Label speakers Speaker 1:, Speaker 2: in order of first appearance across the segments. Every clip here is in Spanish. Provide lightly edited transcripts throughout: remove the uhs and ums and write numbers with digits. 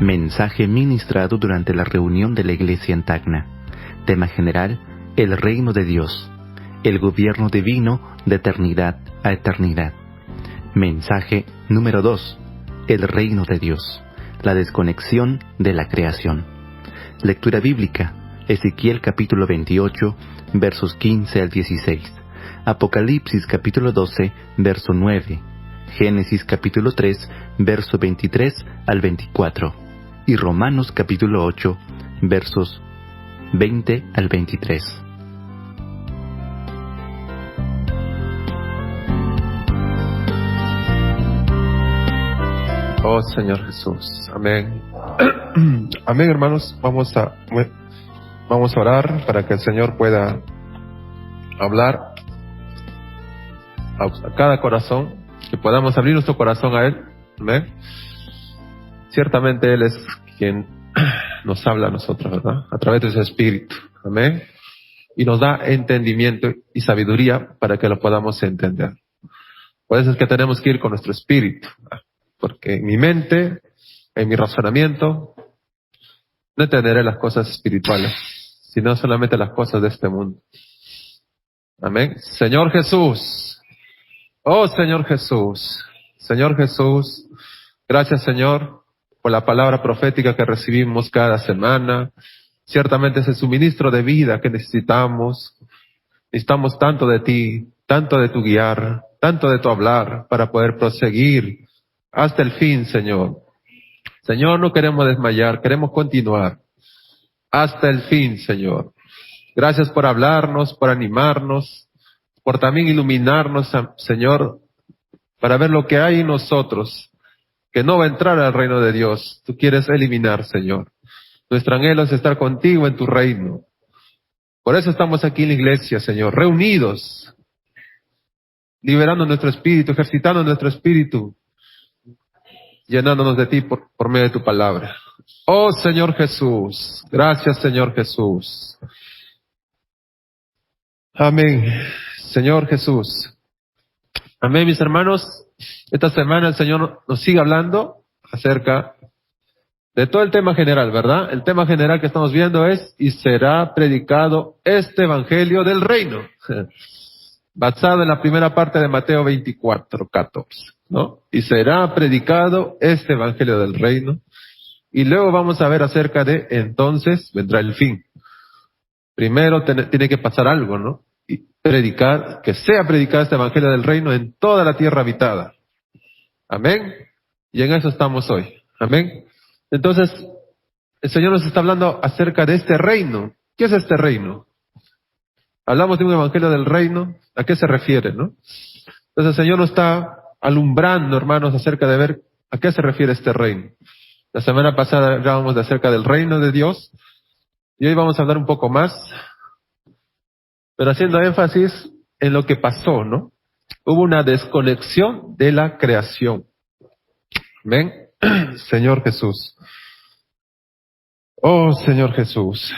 Speaker 1: Mensaje ministrado durante la reunión de la Iglesia en Tacna. Tema general: el reino de Dios, el gobierno divino de eternidad a eternidad. Mensaje número 2: el reino de Dios, la desconexión de la creación. Lectura bíblica: Ezequiel capítulo 28, versos 15 al 16. Apocalipsis capítulo 12, verso 9. Génesis capítulo 3, verso 23 al 24. Y Romanos capítulo 8, versos 20 al 23.
Speaker 2: Oh Señor Jesús, amén. Amén, hermanos. Vamos a orar para que el Señor pueda hablar a cada corazón, que podamos abrir nuestro corazón a Él. Amén. Ciertamente Él es quien nos habla a nosotros, ¿verdad? A través de su Espíritu. Amén. Y nos da entendimiento y sabiduría para que lo podamos entender. Por eso es que tenemos que ir con nuestro espíritu, porque en mi mente, en mi razonamiento, no entenderé las cosas espirituales, sino solamente las cosas de este mundo. Amén. Señor Jesús, oh Señor Jesús, Señor Jesús, gracias Señor por la palabra profética que recibimos cada semana. Ciertamente es el suministro de vida que necesitamos. Necesitamos tanto de ti, tanto de tu guiar, tanto de tu hablar para poder proseguir hasta el fin, Señor. Señor, no queremos desmayar, queremos continuar hasta el fin, Señor. Gracias por hablarnos, por animarnos, por también iluminarnos, Señor, para ver lo que hay en nosotros, que no va a entrar al reino de Dios. Tú quieres eliminar, Señor. Nuestro anhelo es estar contigo en tu reino. Por eso estamos aquí en la iglesia, Señor, reunidos, liberando nuestro espíritu, ejercitando nuestro espíritu, llenándonos de ti por medio de tu palabra. Oh Señor Jesús, gracias Señor Jesús. Amén. Señor Jesús. Amén, mis hermanos. Esta semana el Señor nos sigue hablando acerca de todo el tema general, ¿verdad? El tema general que estamos viendo es: y será predicado este evangelio del reino. Basado en la primera parte de Mateo 24, 14, ¿no? Y será predicado este evangelio del reino. Y luego vamos a ver acerca de entonces vendrá el fin. Primero tiene que pasar algo, ¿no? Y predicar, que sea predicado este evangelio del reino en toda la tierra habitada. Amén. Y en eso estamos hoy. Amén. Entonces, el Señor nos está hablando acerca de este reino. ¿Qué es este reino? Hablamos de un evangelio del reino. ¿A qué se refiere, no? Entonces el Señor nos está alumbrando, hermanos, acerca de ver a qué se refiere este reino. La semana pasada hablábamos acerca del reino de Dios. Y hoy vamos a hablar un poco más, pero haciendo énfasis en lo que pasó, ¿no? Hubo una desconexión de la creación. Amén. Señor Jesús. Oh, Señor Jesús.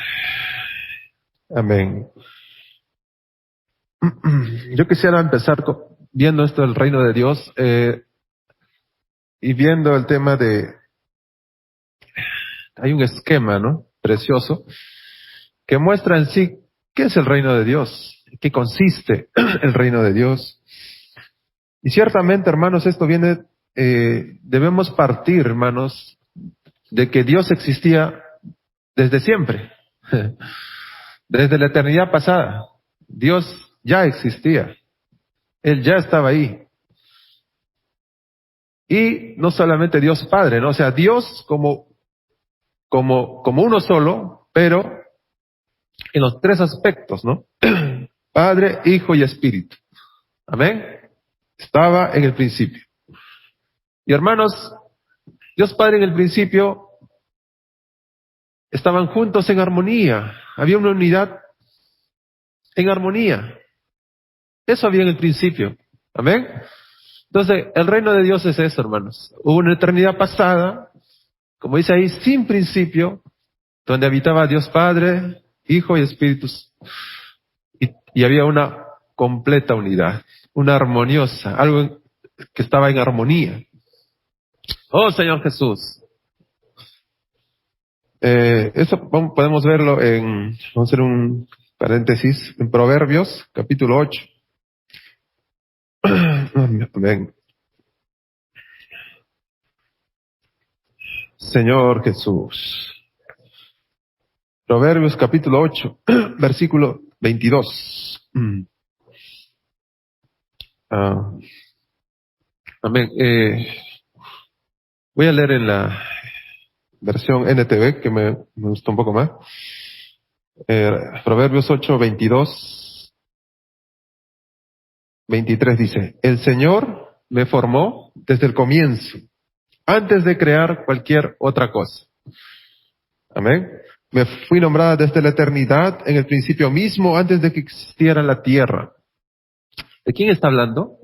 Speaker 2: Amén. Yo quisiera empezar viendo esto del reino de Dios y viendo el tema de... Hay un esquema, ¿no? Precioso, que muestra en sí qué es el reino de Dios, qué consiste el reino de Dios. Y ciertamente, hermanos, esto viene, debemos partir, hermanos, de que Dios existía desde siempre, desde la eternidad pasada. Dios ya existía, Él ya estaba ahí. Y no solamente Dios Padre, ¿no? O sea, Dios como uno solo, pero en los tres aspectos, ¿no? Padre, Hijo y Espíritu. Amén. Estaba en el principio. Y hermanos, Dios Padre en el principio estaban juntos en armonía. Había una unidad en armonía. Eso había en el principio. Amén. Entonces, el reino de Dios es eso, hermanos. Hubo una eternidad pasada, como dice ahí, sin principio, donde habitaba Dios Padre, Hijo y Espíritu. Y había una completa unidad, una armoniosa, algo que estaba en armonía. Oh Señor Jesús. Eso podemos verlo vamos a hacer un paréntesis, en Proverbios, capítulo 8. Amén. Señor Jesús. Proverbios capítulo 8, versículo 22. Amén. Voy a leer en la versión NTV, que me gustó un poco más. Proverbios 8, 22, 23 dice: El Señor me formó desde el comienzo, antes de crear cualquier otra cosa. Amén. Me fui nombrada desde la eternidad, en el principio mismo, antes de que existiera la tierra. ¿De quién está hablando?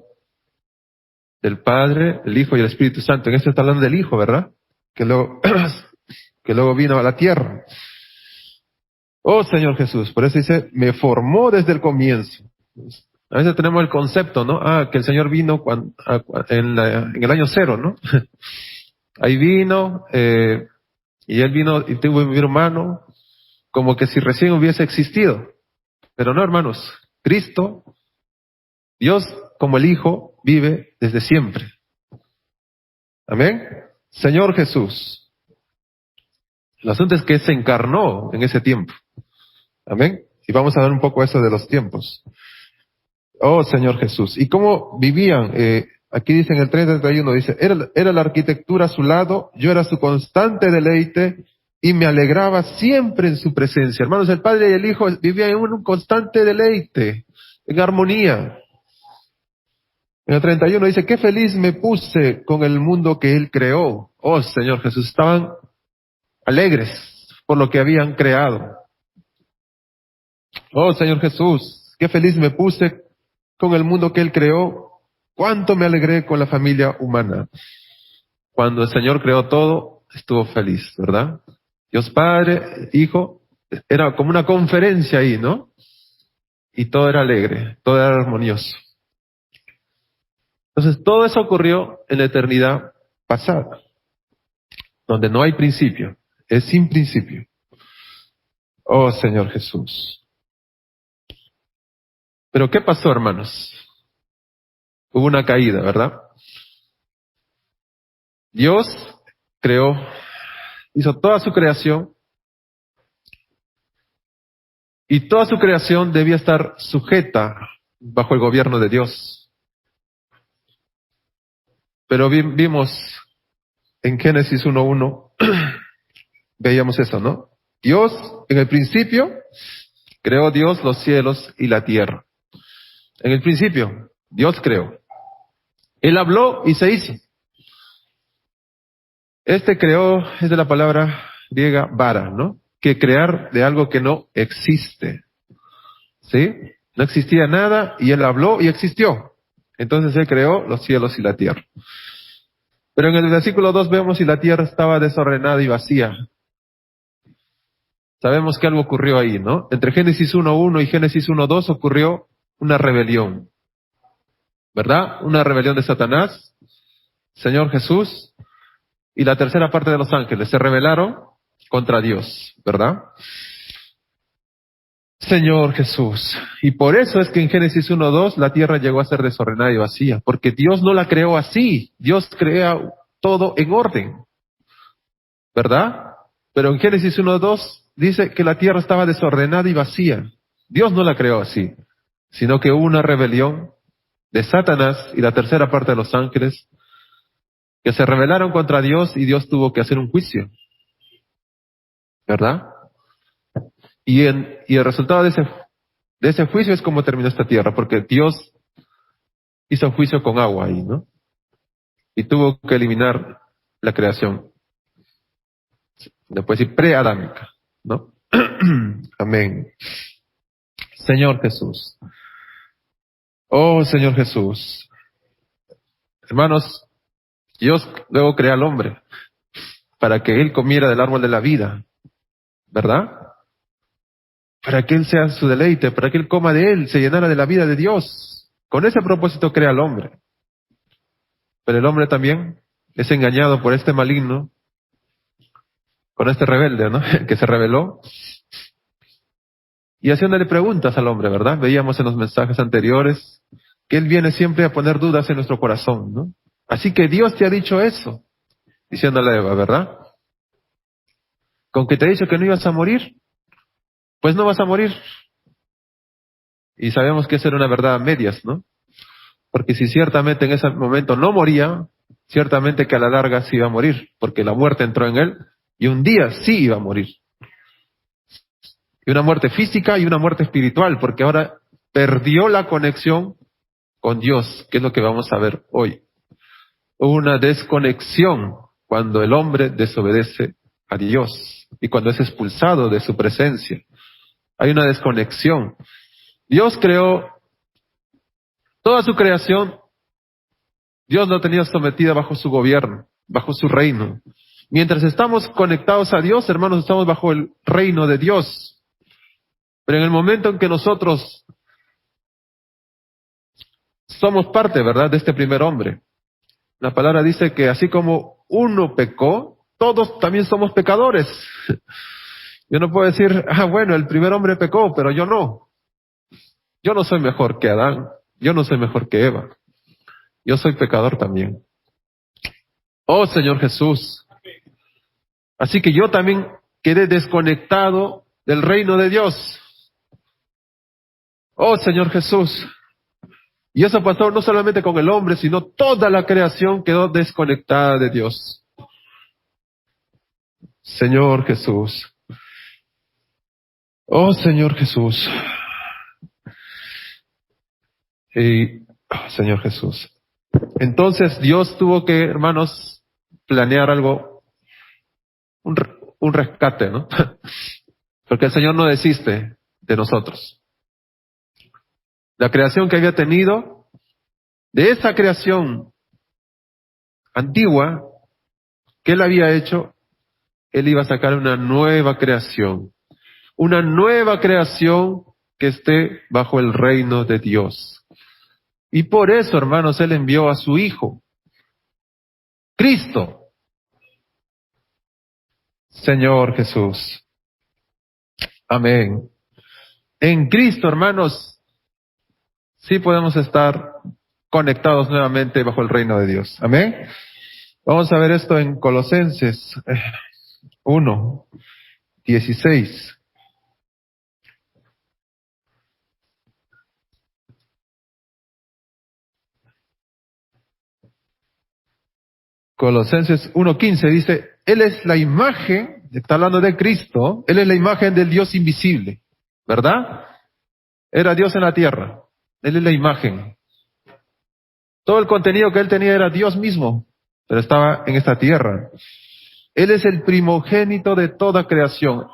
Speaker 2: Del Padre, el Hijo y el Espíritu Santo. En esto está hablando del Hijo, ¿verdad? Que luego vino a la tierra. Oh Señor Jesús, por eso dice, me formó desde el comienzo. A veces tenemos el concepto, ¿no? Que el Señor vino en el año cero, ¿no? Ahí vino, y Él vino y tuvo un hermano, como que si recién hubiese existido. Pero no, hermanos, Cristo, Dios como el Hijo, vive desde siempre. Amén. Señor Jesús. El asunto es que se encarnó en ese tiempo. Amén. Y vamos a ver un poco eso de los tiempos. Oh Señor Jesús. ¿Y cómo vivían? Aquí dice en el 31, dice, era la arquitectura a su lado, yo era su constante deleite y me alegraba siempre en su presencia. Hermanos, el Padre y el Hijo vivían en un constante deleite, en armonía. En el 31 dice, qué feliz me puse con el mundo que Él creó. Oh Señor Jesús, estaban alegres por lo que habían creado. Oh Señor Jesús, qué feliz me puse con el mundo que Él creó. Cuánto me alegré con la familia humana. Cuando el Señor creó todo, estuvo feliz, ¿verdad? Dios Padre, Hijo, era como una conferencia ahí, ¿no? Y todo era alegre, todo era armonioso. Entonces, todo eso ocurrió en la eternidad pasada, donde no hay principio, es sin principio. Oh Señor Jesús. Pero ¿qué pasó, hermanos? Hubo una caída, ¿verdad? Dios creó, hizo toda su creación, y toda su creación debía estar sujeta bajo el gobierno de Dios. Pero vimos en Génesis 1:1, veíamos eso, ¿no? Dios, en el principio, creó Dios los cielos y la tierra. En el principio, Dios creó. Él habló y se hizo. Creó es de la palabra griega vara, ¿no? Que crear de algo que no existe. ¿Sí? No existía nada y Él habló y existió. Entonces Él creó los cielos y la tierra. Pero en el versículo 2 vemos si la tierra estaba desordenada y vacía. Sabemos que algo ocurrió ahí, ¿no? Entre Génesis 1:1 y Génesis 1:2 ocurrió una rebelión. ¿Verdad? Una rebelión de Satanás, Señor Jesús, y la tercera parte de los ángeles se rebelaron contra Dios, ¿verdad? Señor Jesús. Y por eso es que en Génesis 1:2 la tierra llegó a ser desordenada y vacía, porque Dios no la creó así. Dios crea todo en orden, ¿verdad? Pero en Génesis 1:2 dice que la tierra estaba desordenada y vacía. Dios no la creó así, sino que hubo una rebelión de Satanás y la tercera parte de los ángeles que se rebelaron contra Dios y Dios tuvo que hacer un juicio, ¿verdad? Y el resultado de ese juicio es como terminó esta tierra, porque Dios hizo un juicio con agua ahí, ¿no? Y tuvo que eliminar la creación. Después sí, preadámica, ¿no? Amén. Señor Jesús. Oh, Señor Jesús. Hermanos, Dios luego crea al hombre para que él comiera del árbol de la vida, ¿verdad? Para que él sea su deleite, para que él coma de él, se llenara de la vida de Dios. Con ese propósito crea al hombre. Pero el hombre también es engañado por este maligno con este rebelde, ¿no? Que se rebeló. Y haciéndole preguntas al hombre, ¿verdad? Veíamos en los mensajes anteriores que él viene siempre a poner dudas en nuestro corazón, ¿no? Así que Dios te ha dicho eso, diciéndole a Eva, ¿verdad? Con que te he dicho que no ibas a morir, pues no vas a morir. Y sabemos que esa era una verdad a medias, ¿no? Porque si ciertamente en ese momento no moría, ciertamente que a la larga sí iba a morir, porque la muerte entró en él y un día sí iba a morir. Y una muerte física y una muerte espiritual, porque ahora perdió la conexión con Dios, que es lo que vamos a ver hoy. Una desconexión cuando el hombre desobedece a Dios y cuando es expulsado de su presencia. Hay una desconexión. Dios creó toda su creación, Dios la tenía sometida bajo su gobierno, bajo su reino. Mientras estamos conectados a Dios, hermanos, estamos bajo el reino de Dios. Pero en el momento en que nosotros somos parte, ¿verdad?, de este primer hombre, la palabra dice que así como uno pecó, todos también somos pecadores. Yo no puedo decir, bueno, el primer hombre pecó, pero yo no. Yo no soy mejor que Adán. Yo no soy mejor que Eva. Yo soy pecador también. Oh Señor Jesús. Así que yo también quedé desconectado del reino de Dios. Oh Señor Jesús. Y eso pasó no solamente con el hombre, sino toda la creación quedó desconectada de Dios. Señor Jesús. Oh Señor Jesús. Señor Jesús. Entonces Dios tuvo que, hermanos, planear algo, un rescate, ¿no? Porque el Señor no desiste de nosotros. La creación que había tenido, de esa creación antigua que Él había hecho, Él iba a sacar una nueva creación que esté bajo el reino de Dios. Y por eso, hermanos, Él envió a su Hijo, Cristo, Señor Jesús. Amén. En Cristo, hermanos, sí podemos estar conectados nuevamente bajo el reino de Dios. Amén. Vamos a ver esto en Colosenses 1:16. Colosenses 1:15 dice, Él es la imagen, está hablando de Cristo, Él es la imagen del Dios invisible, ¿verdad? Era Dios en la tierra, Él es la imagen. Todo el contenido que Él tenía era Dios mismo, pero estaba en esta tierra. Él es el primogénito de toda creación.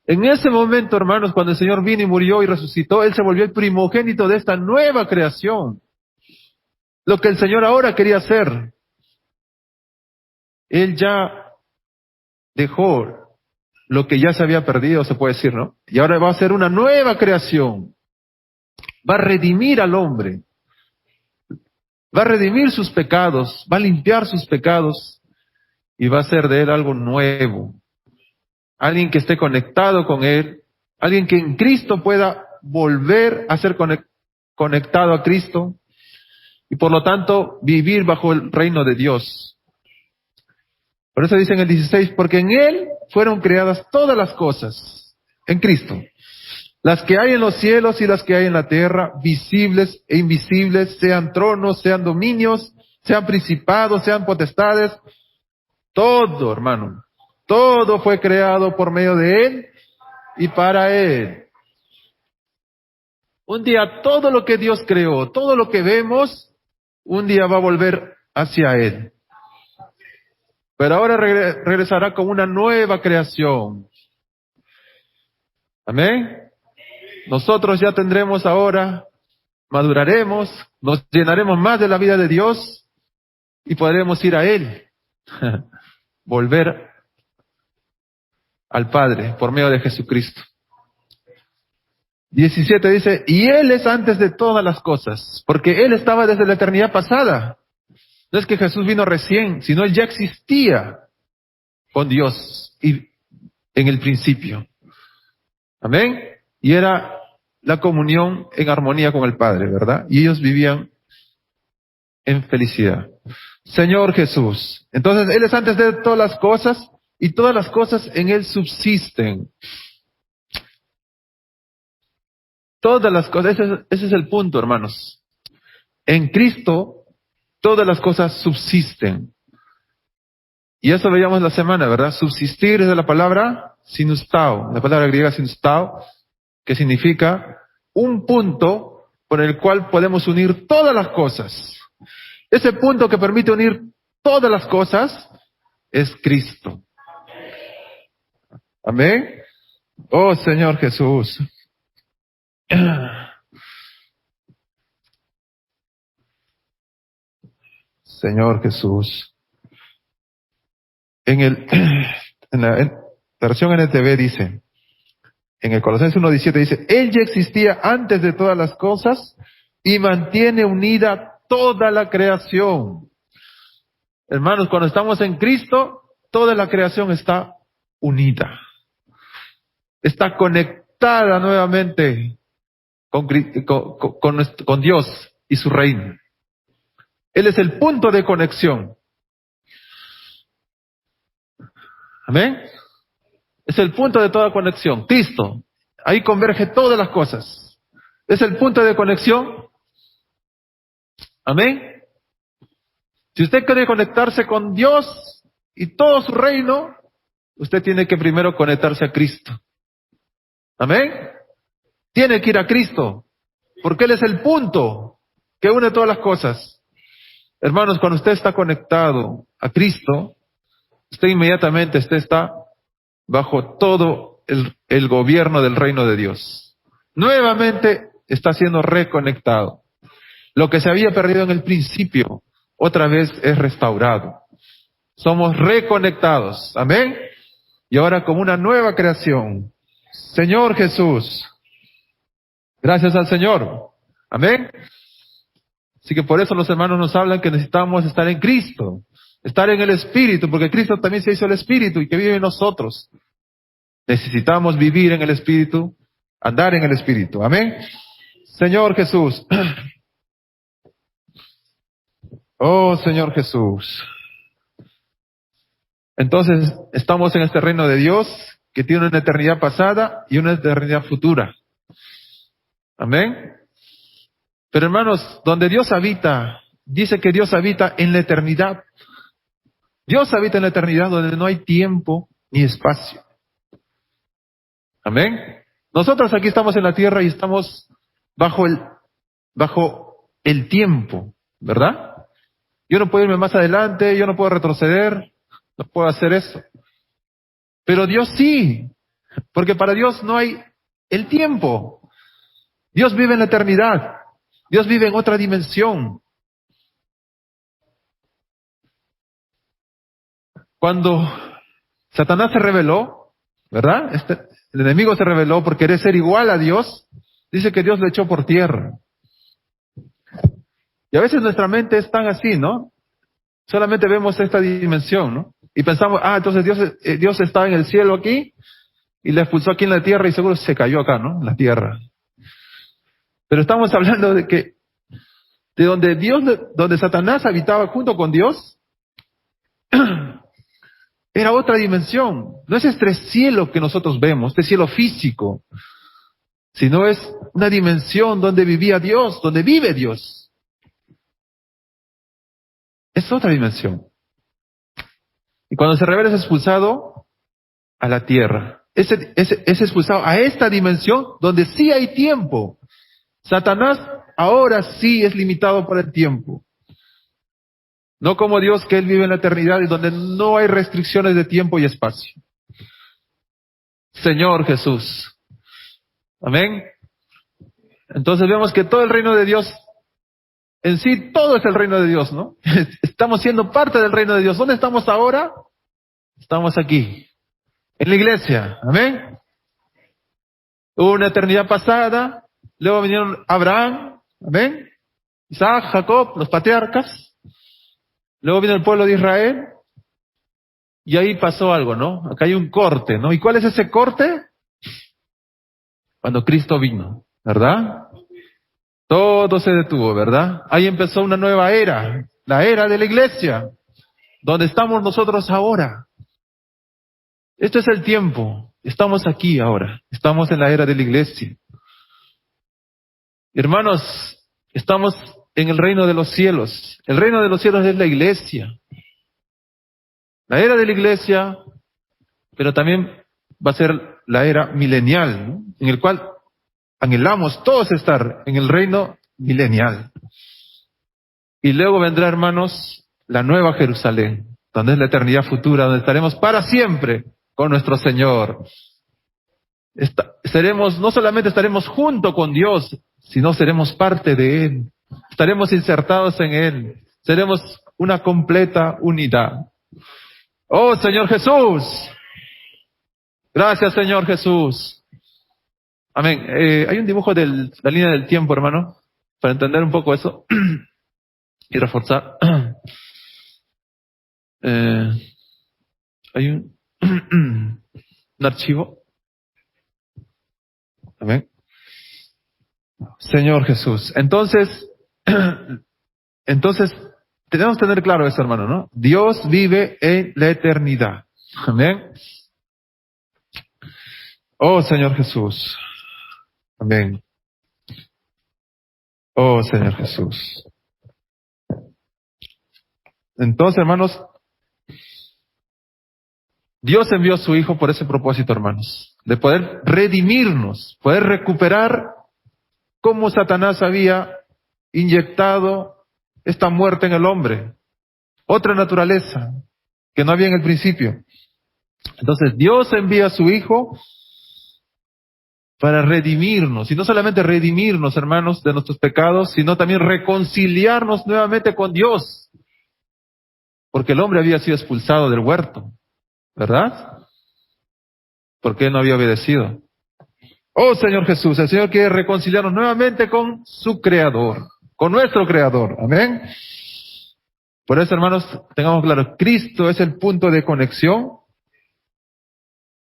Speaker 2: En ese momento, hermanos, cuando el Señor vino y murió y resucitó, Él se volvió el primogénito de esta nueva creación. Lo que el Señor ahora quería hacer. Él ya dejó lo que ya se había perdido, se puede decir, ¿no? Y ahora va a hacer una nueva creación. Va a redimir al hombre. Va a redimir sus pecados. Va a limpiar sus pecados. Y va a hacer de él algo nuevo. Alguien que esté conectado con él. Alguien que en Cristo pueda volver a ser conectado a Cristo. Y por lo tanto vivir bajo el reino de Dios. Por eso dice en el 16, porque en Él fueron creadas todas las cosas, en Cristo. Las que hay en los cielos y las que hay en la tierra, visibles e invisibles, sean tronos, sean dominios, sean principados, sean potestades. Todo, hermano, todo fue creado por medio de Él y para Él. Un día todo lo que Dios creó, todo lo que vemos, un día va a volver hacia Él. Pero ahora regresará con una nueva creación. Amén. Nosotros ya tendremos ahora, maduraremos, nos llenaremos más de la vida de Dios y podremos ir a Él. Volver al Padre por medio de Jesucristo. 17 dice, y Él es antes de todas las cosas, porque Él estaba desde la eternidad pasada. No es que Jesús vino recién, sino Él ya existía. con Dios y en el principio. Amén. Y era la comunión en armonía con el Padre, ¿verdad? Y ellos vivían en felicidad. Señor Jesús. Entonces, Él es antes de todas las cosas y todas las cosas en Él subsisten. Todas las cosas, ese es el punto, hermanos. En Cristo, todas las cosas subsisten. Y eso veíamos la semana, ¿verdad? Subsistir es de la palabra sinustao, la palabra griega sinustao, que significa un punto por el cual podemos unir todas las cosas. Ese punto que permite unir todas las cosas es Cristo. Amén. Oh Señor Jesús. Señor Jesús. En la versión NTV dice, en el Colosenses 1:17 dice, Él ya existía antes de todas las cosas y mantiene unida toda la creación. Hermanos, cuando estamos en Cristo, toda la creación está unida. Está conectada nuevamente con Dios y su reino. Él es el punto de conexión. Amén. Es el punto de toda conexión. Cristo. Ahí converge todas las cosas. Es el punto de conexión. Amén. Si usted quiere conectarse con Dios y todo su reino, usted tiene que primero conectarse a Cristo. Amén. Tiene que ir a Cristo, porque Él es el punto que une todas las cosas. Hermanos, cuando usted está conectado a Cristo, usted inmediatamente está bajo todo el gobierno del reino de Dios. Nuevamente está siendo reconectado. Lo que se había perdido en el principio, otra vez es restaurado. Somos reconectados. Amén. Y ahora como una nueva creación. Señor Jesús. Gracias al Señor. Amén. Así que por eso los hermanos nos hablan que necesitamos estar en Cristo. Estar en el Espíritu, porque Cristo también se hizo el Espíritu y que vive en nosotros. Necesitamos vivir en el Espíritu, andar en el Espíritu. Amén. Señor Jesús. Oh, Señor Jesús. Entonces, estamos en este reino de Dios que tiene una eternidad pasada y una eternidad futura. Amén. Pero hermanos, donde Dios habita, dice que Dios habita en la eternidad. Dios habita en la eternidad donde no hay tiempo ni espacio. Amén. Nosotros aquí estamos en la tierra y estamos bajo el tiempo, ¿verdad? Yo no puedo irme más adelante, yo no puedo retroceder, no puedo hacer eso. Pero Dios sí, porque para Dios no hay el tiempo. Dios vive en la eternidad. Dios vive en otra dimensión. Cuando Satanás se rebeló, ¿verdad? El enemigo se rebeló por querer ser igual a Dios. Dice que Dios lo echó por tierra. Y a veces nuestra mente es tan así, ¿no? Solamente vemos esta dimensión, ¿no? Y pensamos, entonces Dios está en el cielo aquí y le expulsó aquí en la tierra y seguro se cayó acá, ¿no? En la tierra. Pero estamos hablando de donde Satanás habitaba junto con Dios, era otra dimensión. No es este cielo que nosotros vemos, este cielo físico, sino es una dimensión donde vivía Dios, donde vive Dios. Es otra dimensión. Y cuando se revela es expulsado a la tierra. Es expulsado a esta dimensión donde sí hay tiempo. Satanás ahora sí es limitado por el tiempo. No como Dios, que Él vive en la eternidad y donde no hay restricciones de tiempo y espacio. Señor Jesús. Amén. Entonces vemos que todo el reino de Dios, en sí todo es el reino de Dios, ¿no? Estamos siendo parte del reino de Dios. ¿Dónde estamos ahora? Estamos aquí, en la iglesia. Amén. Hubo una eternidad pasada, luego vinieron Abraham, amén, Isaac, Jacob, los patriarcas. Luego vino el pueblo de Israel. Y ahí pasó algo, ¿no? Acá hay un corte, ¿no? ¿Y cuál es ese corte? Cuando Cristo vino, ¿verdad? Todo se detuvo, ¿verdad? Ahí empezó una nueva era, la era de la iglesia, donde estamos nosotros ahora. Este es el tiempo, estamos aquí ahora, estamos en la era de la iglesia. Hermanos, estamos en el reino de los cielos. El reino de los cielos es la iglesia. La era de la iglesia, pero también va a ser la era milenial, ¿no? En el cual anhelamos todos estar en el reino milenial. Y luego vendrá, hermanos, la nueva Jerusalén, donde es la eternidad futura, donde estaremos para siempre con nuestro Señor. No solamente estaremos junto con Dios, sino seremos parte de Él. Estaremos insertados en Él. Seremos una completa unidad. Oh, Señor Jesús. Gracias, Señor Jesús. Amén. Hay un dibujo de la línea del tiempo, hermano, para entender un poco eso y reforzar. Hay un archivo. Amén. Señor Jesús. Entonces tenemos que tener claro eso, hermano, ¿no? Dios vive en la eternidad. Amén. Oh, Señor Jesús. Amén. Oh, Señor Jesús. Entonces, hermanos, Dios envió a su Hijo por ese propósito, hermanos, de poder redimirnos, poder recuperar cómo Satanás había inyectado esta muerte en el hombre, otra naturaleza que no había en el principio. Entonces, Dios envía a su Hijo para redimirnos, y no solamente redimirnos, hermanos, de nuestros pecados, sino también reconciliarnos nuevamente con Dios, porque el hombre había sido expulsado del huerto, ¿verdad? Porque él no había obedecido. Oh, Señor Jesús, el Señor quiere reconciliarnos nuevamente con su Creador, con nuestro Creador. Amén. Por eso, hermanos, tengamos claro, Cristo es el punto de conexión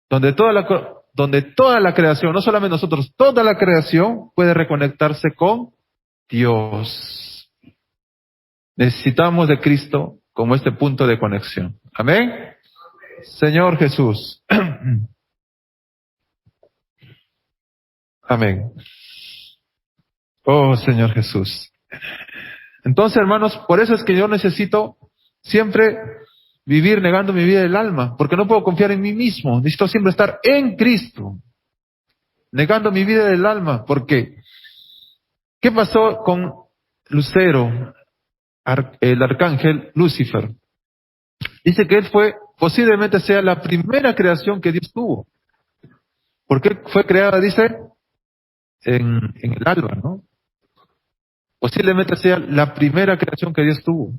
Speaker 2: donde toda la creación, no solamente nosotros, toda la creación puede reconectarse con Dios. Necesitamos de Cristo como este punto de conexión. Amén. Señor Jesús. Amén. Oh, Señor Jesús. Entonces, hermanos, por eso es que yo necesito siempre vivir negando mi vida del alma, porque no puedo confiar en mí mismo. Necesito siempre estar en Cristo, negando mi vida del alma. Porque, ¿qué pasó con Lucero, el arcángel Lucifer? Dice que él posiblemente sea la primera creación que Dios tuvo. ¿Por qué fue creada? Dice, en el alba, ¿no? Posiblemente sea la primera creación que Dios tuvo.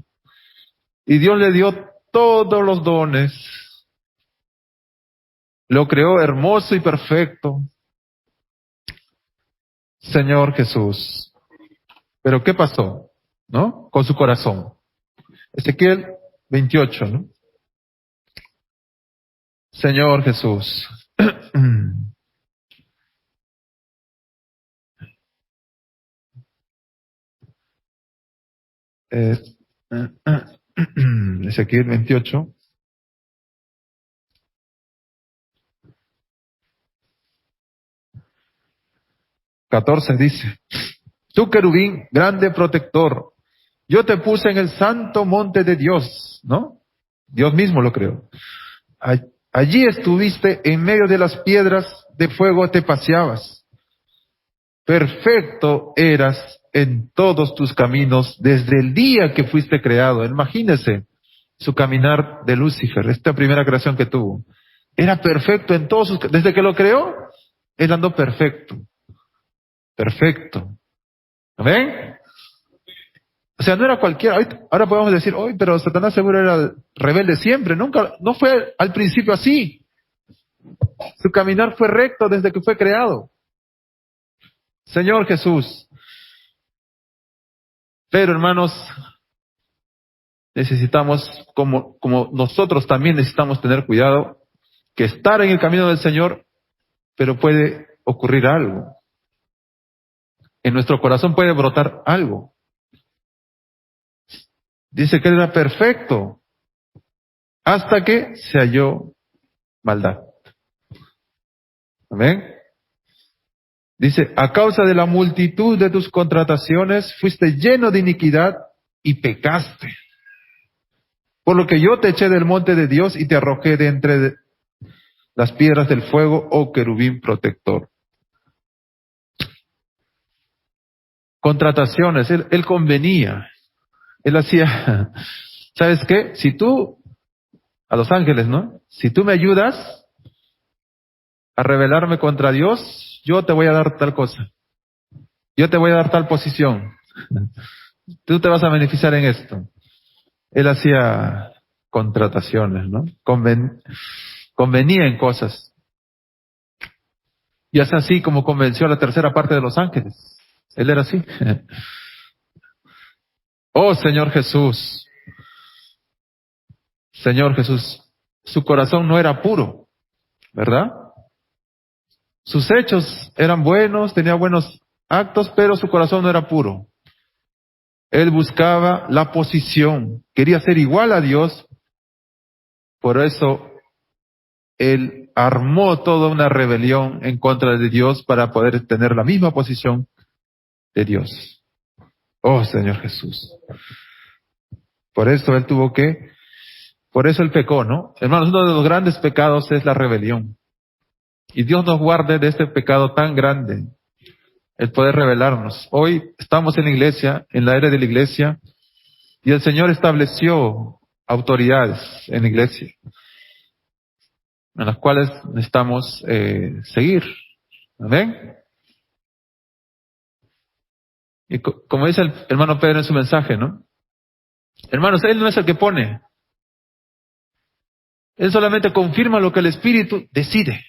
Speaker 2: Y Dios le dio todos los dones. Lo creó hermoso y perfecto. Señor Jesús. Pero ¿qué pasó? ¿No? Con su corazón. Ezequiel 28, ¿no? Señor Jesús. Ezequiel 28. 14 dice, tú querubín, grande protector, yo te puse en el santo monte de Dios, ¿no? Dios mismo lo creó. Allí estuviste en medio de las piedras de fuego, te paseabas. Perfecto eras en todos tus caminos desde el día que fuiste creado. Imagínese su caminar de Lucifer, esta primera creación que tuvo. Era perfecto en todos desde que lo creó, él andó perfecto. Perfecto. ¿Amén? O sea, no era cualquiera. Ahora podemos decir, hoy, pero Satanás seguro era rebelde siempre. Nunca, no fue al principio así. Su caminar fue recto desde que fue creado. Señor Jesús. Pero hermanos, necesitamos, como nosotros también necesitamos tener cuidado, que estar en el camino del Señor, pero puede ocurrir algo. En nuestro corazón puede brotar algo. Dice que él era perfecto hasta que se halló maldad. Amén. Dice, a causa de la multitud de tus contrataciones fuiste lleno de iniquidad y pecaste. Por lo que yo te eché del monte de Dios y te arrojé de entre las piedras del fuego, oh querubín protector. Contrataciones, él convenía. Él hacía, ¿sabes qué? Si tú, a los ángeles, ¿no? Si tú me ayudas a rebelarme contra Dios, yo te voy a dar tal cosa. Yo te voy a dar tal posición. Tú te vas a beneficiar en esto. Él hacía contrataciones, ¿no? Convenía en cosas. Y es así como convenció a la tercera parte de los ángeles. Él era así. Oh Señor Jesús, Señor Jesús, su corazón no era puro, ¿verdad? Sus hechos eran buenos, tenía buenos actos, pero su corazón no era puro. Él buscaba la posición, quería ser igual a Dios, por eso él armó toda una rebelión en contra de Dios para poder tener la misma posición de Dios. Oh Señor Jesús. Por eso por eso él pecó, ¿no? Hermanos, uno de los grandes pecados es la rebelión. Y Dios nos guarde de este pecado tan grande, el poder rebelarnos. Hoy estamos en la iglesia, en la era de la iglesia, y el Señor estableció autoridades en la iglesia, en las cuales necesitamos seguir. Amén. Y como dice el hermano Pedro en su mensaje, ¿no? Hermanos, Él no es el que pone. Él solamente confirma lo que el Espíritu decide.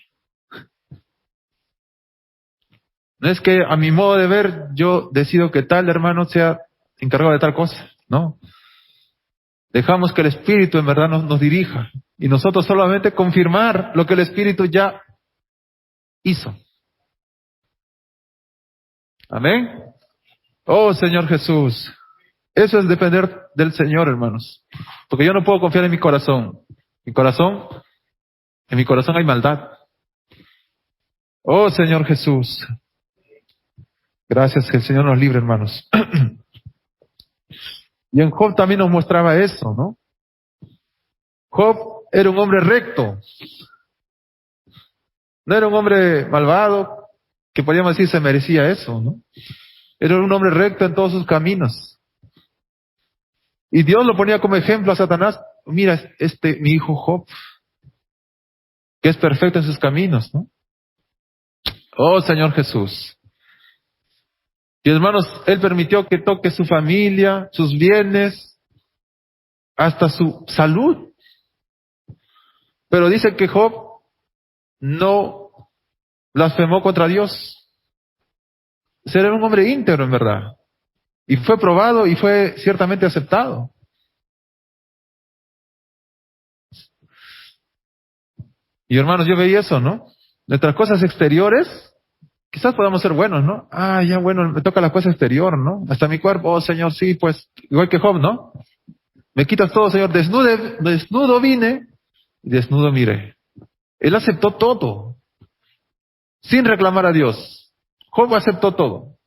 Speaker 2: No es que a mi modo de ver yo decido que tal hermano sea encargado de tal cosa, no. Dejamos que el Espíritu en verdad nos dirija y nosotros solamente confirmar lo que el Espíritu ya hizo. Amén. Oh Señor Jesús, eso es depender del Señor, hermanos, porque yo no puedo confiar en mi corazón. En mi corazón hay maldad. Oh Señor Jesús, gracias que el Señor nos libre, hermanos. Y en Job también nos mostraba eso, ¿no? Job era un hombre recto. No era un hombre malvado, que podríamos decir se merecía eso, ¿no? Era un hombre recto en todos sus caminos. Y Dios lo ponía como ejemplo a Satanás. Mira, mi hijo Job, que es perfecto en sus caminos, ¿no? Oh Señor Jesús. Y hermanos, Él permitió que toque su familia, sus bienes, hasta su salud. Pero dice que Job no blasfemó contra Dios. Era un hombre íntegro en verdad. Y fue probado y fue ciertamente aceptado. Y hermanos, yo veía eso, ¿no? Nuestras cosas exteriores, quizás podamos ser buenos, ¿no? Ah, ya bueno, me toca la cosa exterior, ¿no? Hasta mi cuerpo, oh Señor, sí, pues, igual que Job, ¿no? Me quitas todo, Señor, desnudo vine y desnudo miré. Él aceptó todo, sin reclamar a Dios. Job aceptó todo.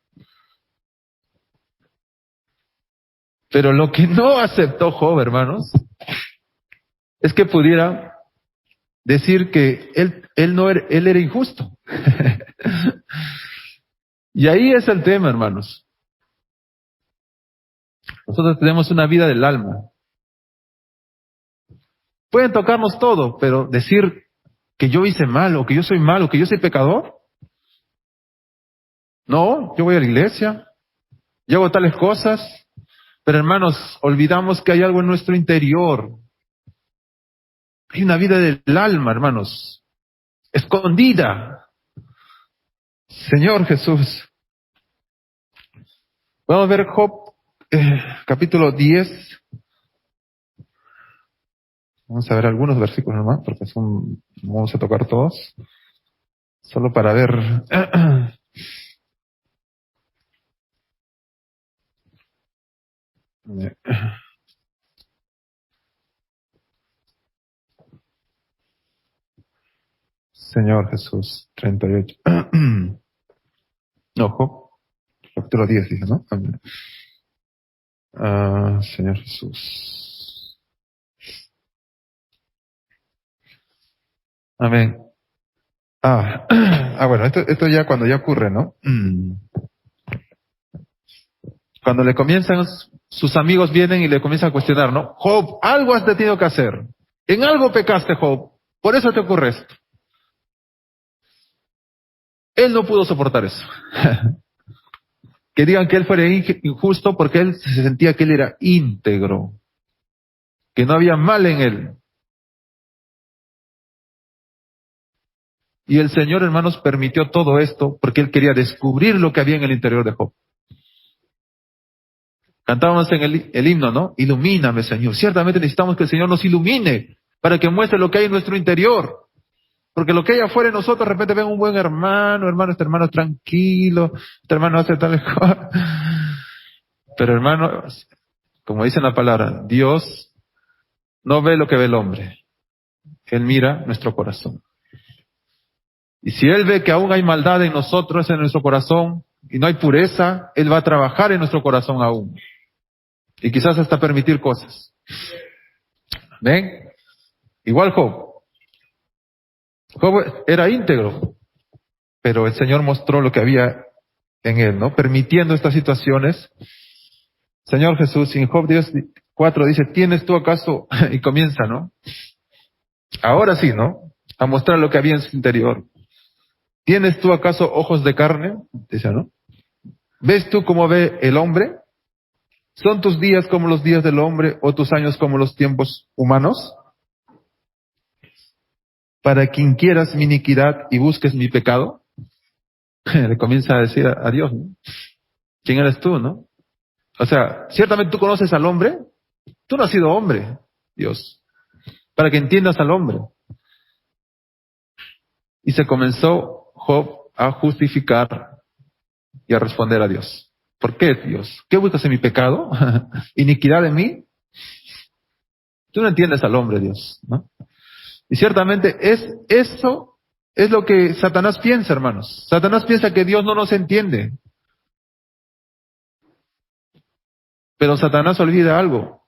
Speaker 2: Pero lo que no aceptó Job, hermanos, es que pudiera decir que él era injusto. Y ahí es el tema, hermanos. Nosotros tenemos una vida del alma. Pueden tocarnos todo, pero decir que yo hice mal, o que yo soy malo, que yo soy pecador. No, yo voy a la iglesia, yo hago tales cosas, pero hermanos, olvidamos que hay algo en nuestro interior. Hay una vida del alma, hermanos, escondida. Señor Jesús. Vamos a ver Job, capítulo 10, Vamos a ver algunos versículos nomás, porque no vamos a tocar todos. Solo para ver. Señor Jesús, 38. Ojo, capítulo 10 dice, ¿no? Amén. Señor Jesús. Amén. Bueno, esto ya cuando ya ocurre, ¿no? Cuando le comienzan, sus amigos vienen y le comienzan a cuestionar, ¿no? Job, algo has tenido que hacer. En algo pecaste, Job. Por eso te ocurre esto. Él no pudo soportar eso. Que digan que él fuera injusto porque él se sentía que él era íntegro. Que no había mal en él. Y el Señor, hermanos, permitió todo esto porque Él quería descubrir lo que había en el interior de Job. Cantábamos en el himno, ¿no? Ilumíname, Señor. Ciertamente necesitamos que el Señor nos ilumine para que muestre lo que hay en nuestro interior. Porque lo que hay afuera de nosotros, de repente ven un buen hermano, este hermano es tranquilo, este hermano hace tal cosa. Pero hermano, como dice la palabra, Dios no ve lo que ve el hombre. Él mira nuestro corazón. Y si Él ve que aún hay maldad en nosotros, en nuestro corazón, y no hay pureza, Él va a trabajar en nuestro corazón aún. Y quizás hasta permitir cosas. ¿Ven? Igual Job. Job era íntegro, pero el Señor mostró lo que había en él, ¿no? Permitiendo estas situaciones. Señor Jesús, en Job 10:4 dice, ¿tienes tú acaso? Y comienza, ¿no? Ahora sí, ¿no? A mostrar lo que había en su interior. ¿Tienes tú acaso ojos de carne? Dice, ¿no? ¿Ves tú cómo ve el hombre? ¿Son tus días como los días del hombre o tus años como los tiempos humanos? Para quien quieras mi iniquidad y busques mi pecado. Le comienza a decir a Dios, ¿no? ¿Quién eres tú, no? O sea, ciertamente tú conoces al hombre. Tú no has sido hombre, Dios. Para que entiendas al hombre. Y se comenzó Job a justificar y a responder a Dios. ¿Por qué, Dios? ¿Qué buscas en mi pecado? ¿Iniquidad en mí? Tú no entiendes al hombre, Dios, ¿no? Y ciertamente eso es lo que Satanás piensa, hermanos. Satanás piensa que Dios no nos entiende. Pero Satanás olvida algo.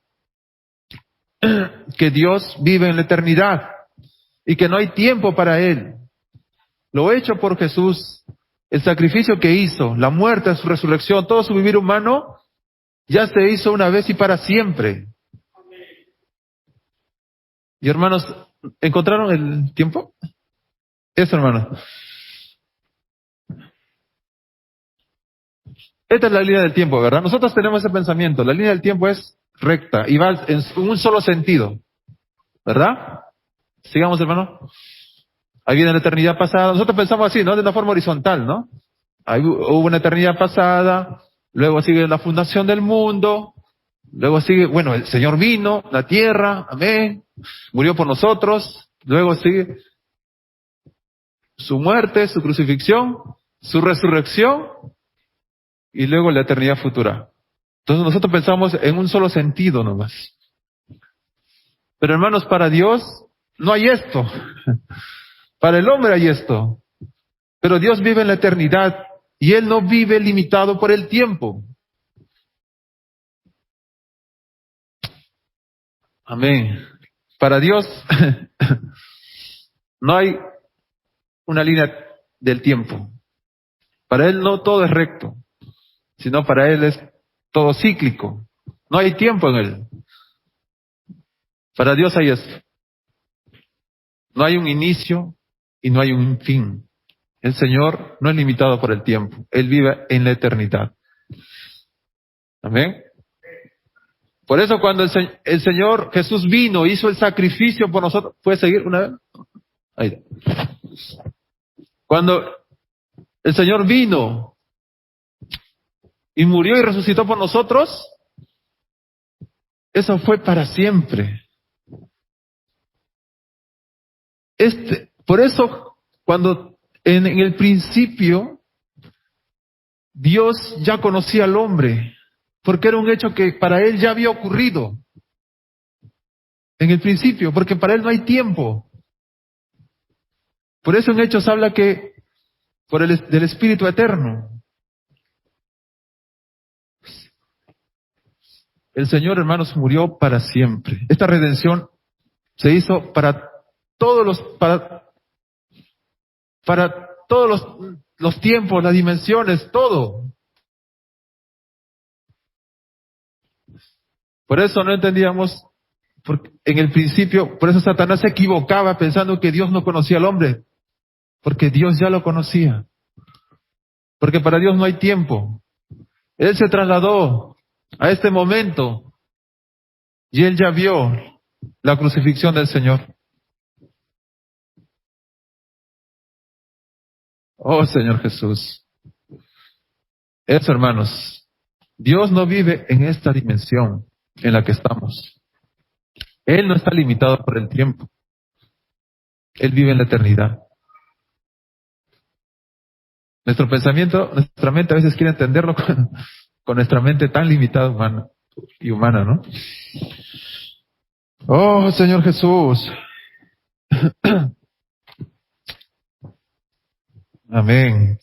Speaker 2: Que Dios vive en la eternidad y que no hay tiempo para Él. Lo hecho por Jesús, el sacrificio que hizo, la muerte, su resurrección, todo su vivir humano, ya se hizo una vez y para siempre. Y hermanos, ¿encontraron el tiempo? Eso, hermanos. Esta es la línea del tiempo, ¿verdad? Nosotros tenemos ese pensamiento. La línea del tiempo es recta y va en un solo sentido, ¿verdad? Sigamos, hermano. Ahí viene la eternidad pasada. Nosotros pensamos así, ¿no? De una forma horizontal, ¿no? Ahí hubo una eternidad pasada, luego sigue la fundación del mundo, luego sigue, bueno, el Señor vino, la tierra, amén, murió por nosotros, luego sigue su muerte, su crucifixión, su resurrección, y luego la eternidad futura. Entonces nosotros pensamos en un solo sentido nomás. Pero hermanos, para Dios no hay esto. Para el hombre hay esto. Pero Dios vive en la eternidad y Él no vive limitado por el tiempo. Amén. Para Dios no hay una línea del tiempo. Para Él no todo es recto, sino para Él es todo cíclico. No hay tiempo en Él. Para Dios hay esto. No hay un inicio y no hay un fin. El Señor no es limitado por el tiempo. Él vive en la eternidad. Amén. Por eso cuando el Señor Jesús vino, hizo el sacrificio por nosotros. ¿Puede seguir una vez? Ahí. Cuando el Señor vino y murió y resucitó por nosotros, eso fue para siempre. Por eso, cuando en el principio, Dios ya conocía al hombre, porque era un hecho que para él ya había ocurrido. En el principio, porque para él no hay tiempo. Por eso en Hechos habla que del Espíritu Eterno. El Señor, hermanos, murió para siempre. Esta redención se hizo para todos los tiempos, las dimensiones, todo. Por eso no entendíamos, porque en el principio, por eso Satanás se equivocaba pensando que Dios no conocía al hombre, porque Dios ya lo conocía. Porque para Dios no hay tiempo. Él se trasladó a este momento y Él ya vio la crucifixión del Señor. Oh Señor Jesús. Eso, hermanos, Dios no vive en esta dimensión en la que estamos. Él no está limitado por el tiempo. Él vive en la eternidad. Nuestro pensamiento, nuestra mente a veces quiere entenderlo con nuestra mente tan limitada humana, ¿no? Oh, Señor Jesús. Amén.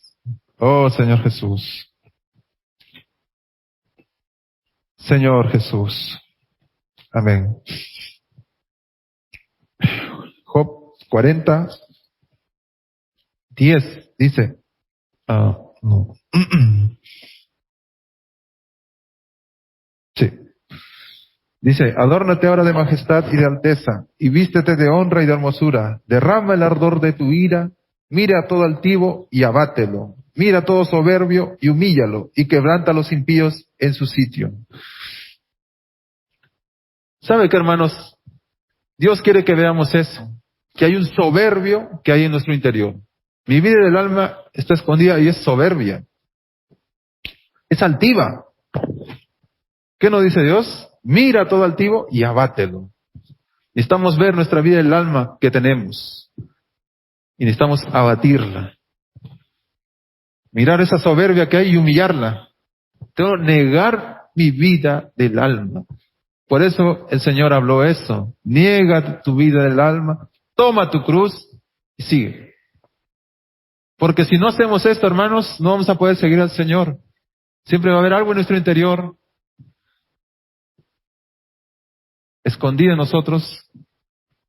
Speaker 2: Oh, Señor Jesús. Señor Jesús. Amén. Job 40, 10 dice, no. Sí. Dice, adórnate ahora de majestad y de alteza, y vístete de honra y de hermosura. Derrama el ardor de tu ira, mira a todo altivo y abátelo. Mira a todo soberbio y humíllalo, y quebranta a los impíos en su sitio. ¿Sabe qué, hermanos? Dios quiere que veamos eso, que hay un soberbio que hay en nuestro interior. Mi vida del alma está escondida y es soberbia. Es altiva. ¿Qué nos dice Dios? Mira a todo altivo y abátelo. Necesitamos ver nuestra vida del alma que tenemos. Y necesitamos abatirla. Mirar esa soberbia que hay y humillarla. Tengo que negar mi vida del alma. Por eso el Señor habló eso. Niega tu vida del alma, toma tu cruz y sigue. Porque si no hacemos esto, hermanos, no vamos a poder seguir al Señor. Siempre va a haber algo en nuestro interior escondido en nosotros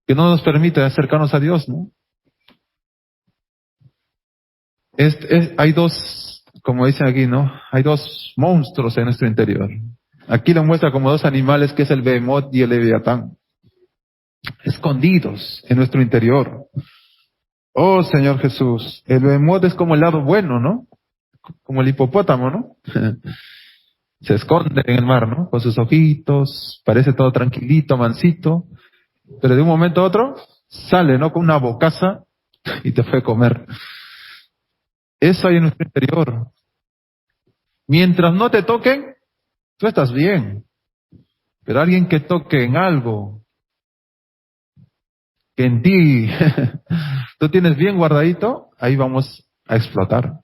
Speaker 2: que no nos permite acercarnos a Dios, ¿no? Hay dos, como dicen aquí, ¿no? Hay dos monstruos en nuestro interior. Aquí lo muestra como dos animales, que es el Behemoth y el Leviatán. Escondidos en nuestro interior. Oh, Señor Jesús. El Behemoth es como el lado bueno, ¿no? Como el hipopótamo, ¿no? Se esconde en el mar, ¿no? Con sus ojitos, parece todo tranquilito, mansito. Pero de un momento a otro, sale, ¿no? Con una bocaza y te fue a comer. Eso hay en nuestro interior. Mientras no te toquen, tú estás bien. Pero alguien que toque en algo que en ti tú tienes bien guardadito, ahí vamos a explotar.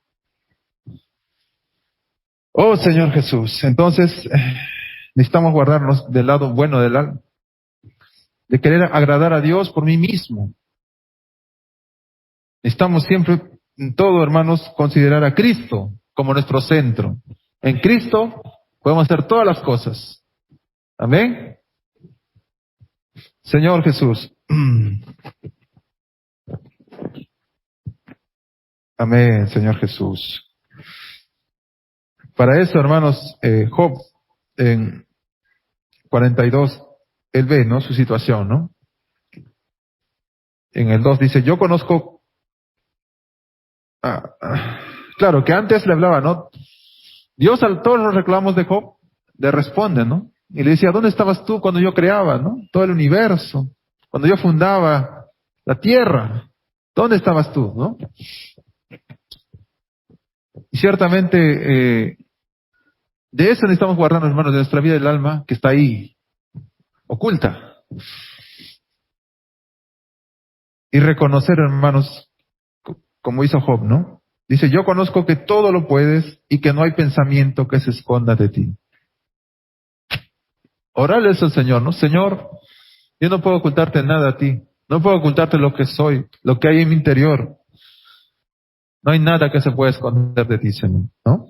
Speaker 2: Oh Señor Jesús, entonces necesitamos guardarnos del lado bueno del alma, de querer agradar a Dios por mí mismo. Necesitamos siempre, en todo, hermanos, considerar a Cristo como nuestro centro. En Cristo podemos hacer todas las cosas. Amén. Señor Jesús. Amén, Señor Jesús. Para eso, hermanos, Job en 42, él ve, ¿no? Su situación, ¿no? En el 2 dice, yo conozco, claro, que antes le hablaba, ¿no? Dios a todos los reclamos de Job le responde, ¿no? Y le decía, ¿dónde estabas tú cuando yo creaba, ¿no? Todo el universo, cuando yo fundaba la tierra, ¿dónde estabas tú, ¿no? Y ciertamente, de eso necesitamos guardarnos, hermanos, de nuestra vida del alma, que está ahí, oculta.
Speaker 3: y reconocer, hermanos, como hizo Job, ¿no? Dice, yo conozco que todo lo puedes y que no hay pensamiento que se esconda de ti. Orarle eso al Señor, ¿no? Señor, yo no puedo ocultarte nada a ti. No puedo ocultarte lo que soy, lo que hay en mi interior. No hay nada que se pueda esconder de ti, Señor, ¿no?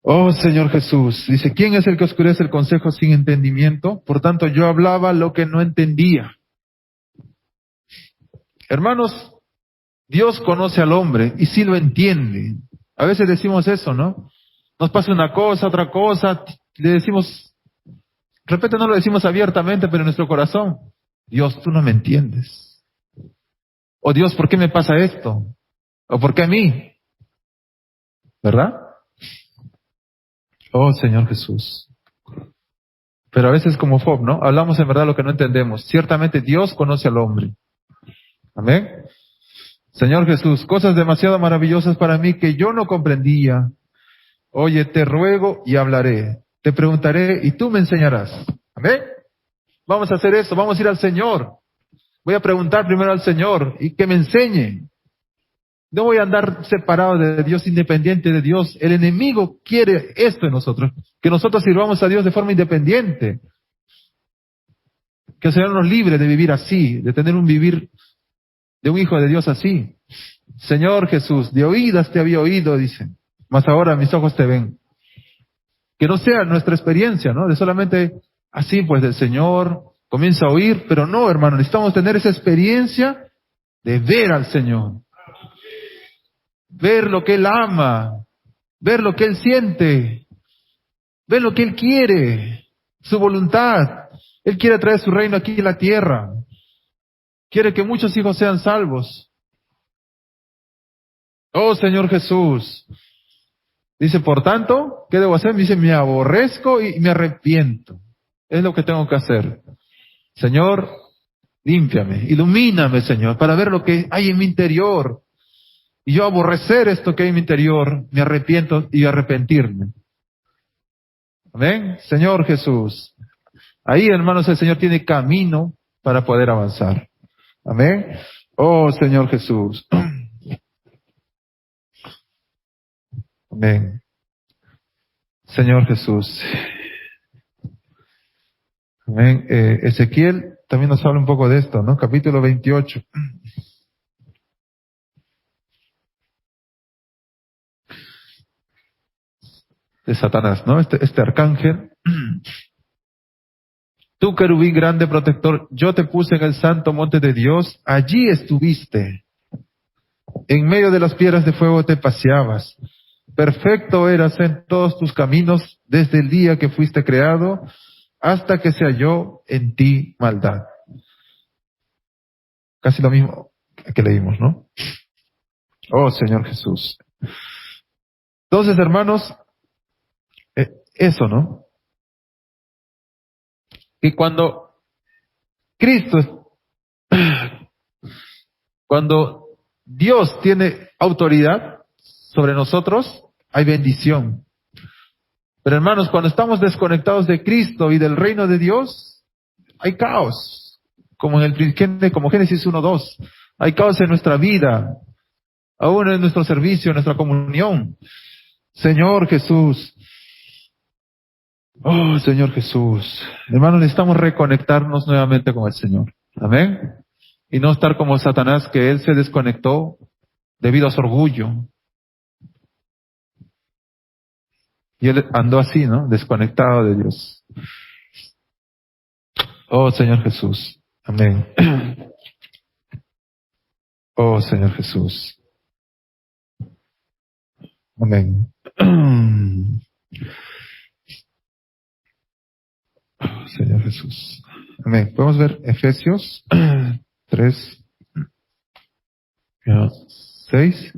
Speaker 3: Oh, Señor Jesús, dice, ¿quién es el que oscurece el consejo sin entendimiento? Por tanto, yo hablaba lo que no entendía. Hermanos, Dios conoce al hombre y sí lo entiende. A veces decimos eso, ¿no? Nos pasa una cosa, otra cosa, le decimos, de repente no lo decimos abiertamente, pero en nuestro corazón, Dios, tú no me entiendes. O Dios, ¿por qué me pasa esto? ¿O por qué a mí? ¿Verdad? Oh, Señor Jesús. Pero a veces como Job, ¿no? Hablamos en verdad lo que no entendemos. Ciertamente Dios conoce al hombre. Amén. Señor Jesús, cosas demasiado maravillosas para mí que yo no comprendía. Oye, te ruego y hablaré. Te preguntaré y tú me enseñarás. Amén. Vamos a hacer eso, vamos a ir al Señor. Voy a preguntar primero al Señor y que me enseñe. No voy a andar separado de Dios, independiente de Dios. El enemigo quiere esto en nosotros, que nosotros sirvamos a Dios de forma independiente. Que el Señor nos libre de vivir así, de tener un vivir de un hijo de Dios así. Señor Jesús, de oídas te había oído, dicen, mas ahora mis ojos te ven. Que no sea nuestra experiencia, ¿no? De solamente así, pues del Señor, comienza a oír, pero no, hermano, necesitamos tener esa experiencia de ver al Señor. Ver lo que Él ama, ver lo que Él siente, ver lo que Él quiere, su voluntad. Él quiere traer su reino aquí en la tierra. Quiere que muchos hijos sean salvos. Oh Señor Jesús. Dice, por tanto, ¿qué debo hacer? Dice, me aborrezco y me arrepiento. Es lo que tengo que hacer. Señor, límpiame, ilumíname, Señor, para ver lo que hay en mi interior. Y yo aborrecer esto que hay en mi interior, me arrepiento y arrepentirme. Amén. Señor Jesús. Ahí, hermanos, el Señor tiene camino para poder avanzar. Amén. Oh, Señor Jesús. Amén. Señor Jesús. Amén. Ezequiel también nos habla un poco de esto, ¿no? Capítulo 28. De Satanás, ¿no? Este arcángel. Tú, querubín grande protector, yo te puse en el santo monte de Dios, allí estuviste. En medio de las piedras de fuego te paseabas. Perfecto eras en todos tus caminos desde el día que fuiste creado hasta que se halló en ti maldad. Casi lo mismo que leímos, ¿no? Oh, Señor Jesús. Entonces, hermanos, eso, ¿no? Que cuando Cristo, cuando Dios tiene autoridad sobre nosotros, hay bendición. Pero hermanos, cuando estamos desconectados de Cristo y del reino de Dios, hay caos. Como como Génesis 1:2. Hay caos en nuestra vida, aún en nuestro servicio, en nuestra comunión. Señor Jesús. Oh, Señor Jesús. Hermanos, necesitamos reconectarnos nuevamente con el Señor. Amén. Y no estar como Satanás, que él se desconectó debido a su orgullo. Y él andó así, ¿no? Desconectado de Dios. Oh, Señor Jesús. Amén. Oh, Señor Jesús. Amén. Oh, Señor Jesús. Amén. Podemos ver Efesios 3, 6.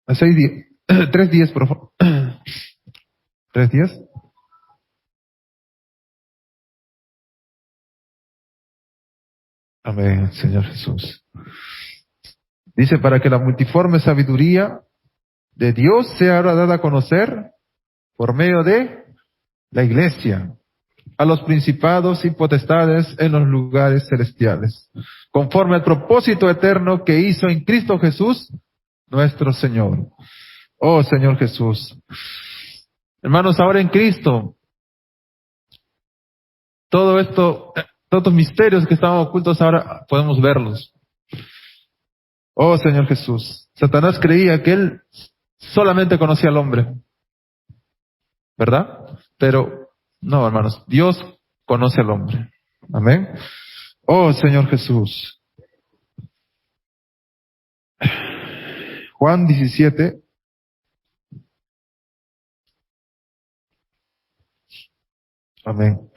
Speaker 3: A 3:10, por favor. 3:10. Amén, Señor Jesús. Dice, para que la multiforme sabiduría de Dios sea ahora dada a conocer por medio de la iglesia, a los principados y potestades en los lugares celestiales, conforme al propósito eterno que hizo en Cristo Jesús, nuestro Señor. Oh Señor Jesús. Hermanos, ahora en Cristo, todo esto, todos los misterios que estaban ocultos ahora podemos verlos. Oh Señor Jesús. Satanás creía que él solamente conocía al hombre, ¿verdad? Pero no, hermanos, Dios conoce al hombre. Amén. Oh Señor Jesús. Juan 17. Amén.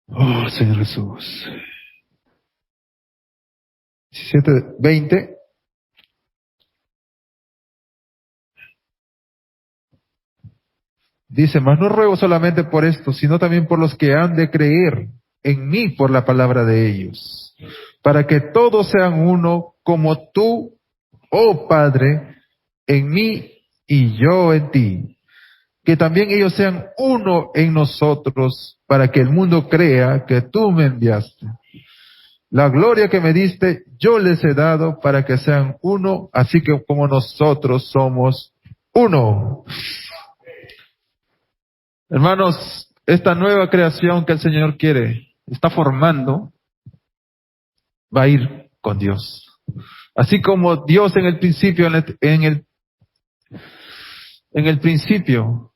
Speaker 3: Oh Señor Jesús. 17:20. Dice, mas no ruego solamente por esto, sino también por los que han de creer en mí por la palabra de ellos, para que todos sean uno, como tú, oh Padre, en mí y yo en ti. Que también ellos sean uno en nosotros, para que el mundo crea que tú me enviaste. La gloria que me diste, yo les he dado para que sean uno, así que como nosotros somos uno. Hermanos, esta nueva creación que el Señor quiere, está formando, va a ir con Dios. Así como Dios en el principio, en el principio,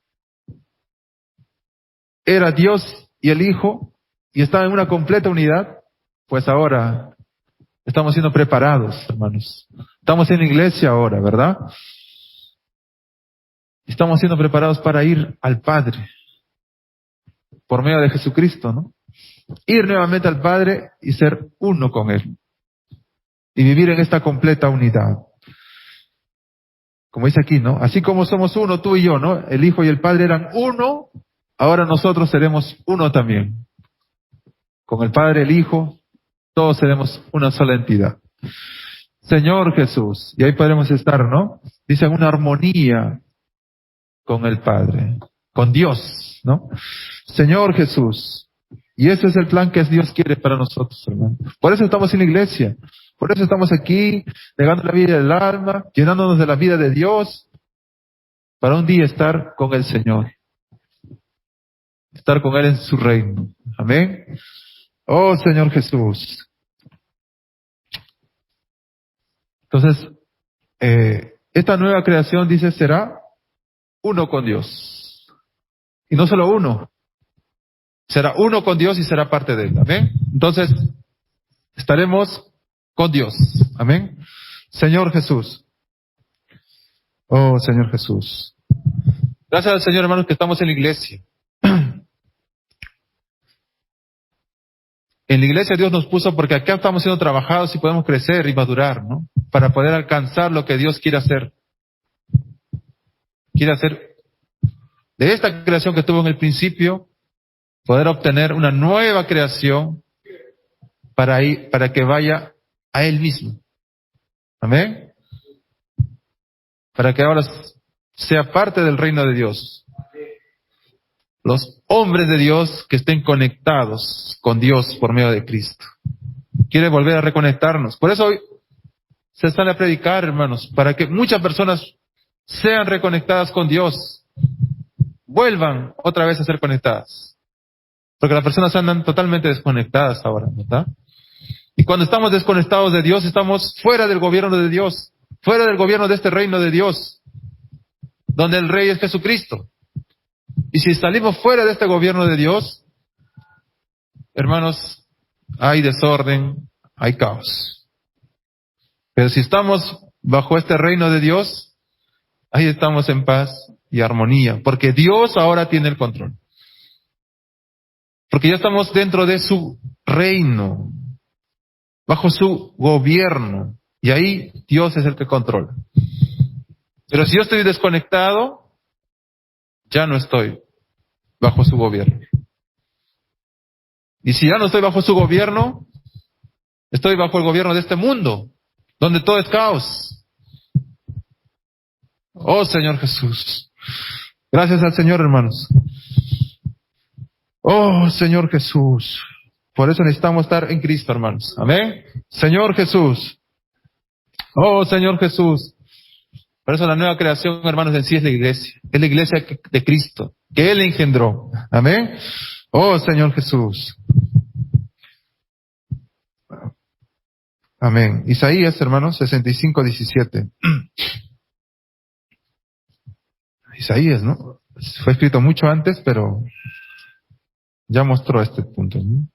Speaker 3: era Dios y el Hijo, y estaba en una completa unidad, pues ahora estamos siendo preparados, hermanos. Estamos en la iglesia ahora, ¿verdad? Estamos siendo preparados para ir al Padre, por medio de Jesucristo, ¿no? Ir nuevamente al Padre y ser uno con Él. Y vivir en esta completa unidad. Como dice aquí, ¿no? Así como somos uno, tú y yo, ¿no? El Hijo y el Padre eran uno, ahora nosotros seremos uno también. Con el Padre, el Hijo, todos seremos una sola entidad. Señor Jesús, y ahí podremos estar, ¿no? Dice, en una armonía con el Padre, con Dios, ¿no? Señor Jesús, y ese es el plan que Dios quiere para nosotros, hermano. Por eso estamos en la iglesia, por eso estamos aquí, negando la vida del alma, llenándonos de la vida de Dios, para un día estar con el Señor, estar con Él en su reino. Amén. Oh Señor Jesús. Entonces, esta nueva creación, dice, será uno con Dios. Y no solo uno, será uno con Dios y será parte de Él. Amén. Entonces, estaremos con Dios. Amén. Señor Jesús. Oh Señor Jesús. Gracias al Señor, hermanos, que estamos en la iglesia. En la iglesia Dios nos puso porque acá estamos siendo trabajados y podemos crecer y madurar, ¿no? Para poder alcanzar lo que Dios quiere hacer. Quiere hacer de esta creación que tuvo en el principio, poder obtener una nueva creación para que vaya a Él mismo. Amén. Para que ahora sea parte del reino de Dios. Los hombres de Dios que estén conectados con Dios por medio de Cristo. Quiere volver a reconectarnos. Por eso hoy se sale a predicar, hermanos, para que muchas personas sean reconectadas con Dios. Vuelvan otra vez a ser conectadas. Porque las personas andan totalmente desconectadas ahora, ¿verdad? Y cuando estamos desconectados de Dios, estamos fuera del gobierno de Dios, fuera del gobierno de este reino de Dios, donde el Rey es Jesucristo. Y si salimos fuera de este gobierno de Dios, hermanos, hay desorden, hay caos. Pero si estamos bajo este reino de Dios, ahí estamos en paz y armonía, porque Dios ahora tiene el control. Porque ya estamos dentro de su reino, bajo su gobierno, y ahí Dios es el que controla. Pero si yo estoy desconectado, ya no estoy bajo su gobierno. Y si ya no estoy bajo su gobierno, Estoy bajo el gobierno de este mundo, donde todo es caos. Oh Señor Jesús. Gracias al Señor, hermanos. Oh Señor Jesús. Por eso necesitamos estar en Cristo, hermanos. Amén. Señor Jesús. Oh Señor Jesús. Por eso la nueva creación, hermanos, en sí es la iglesia. Es la iglesia de Cristo, que Él engendró. Amén. Oh Señor Jesús. Amén. Isaías, hermanos, 65:17. Isaías, ¿no? Fue escrito mucho antes, pero ya mostró este punto, ¿no?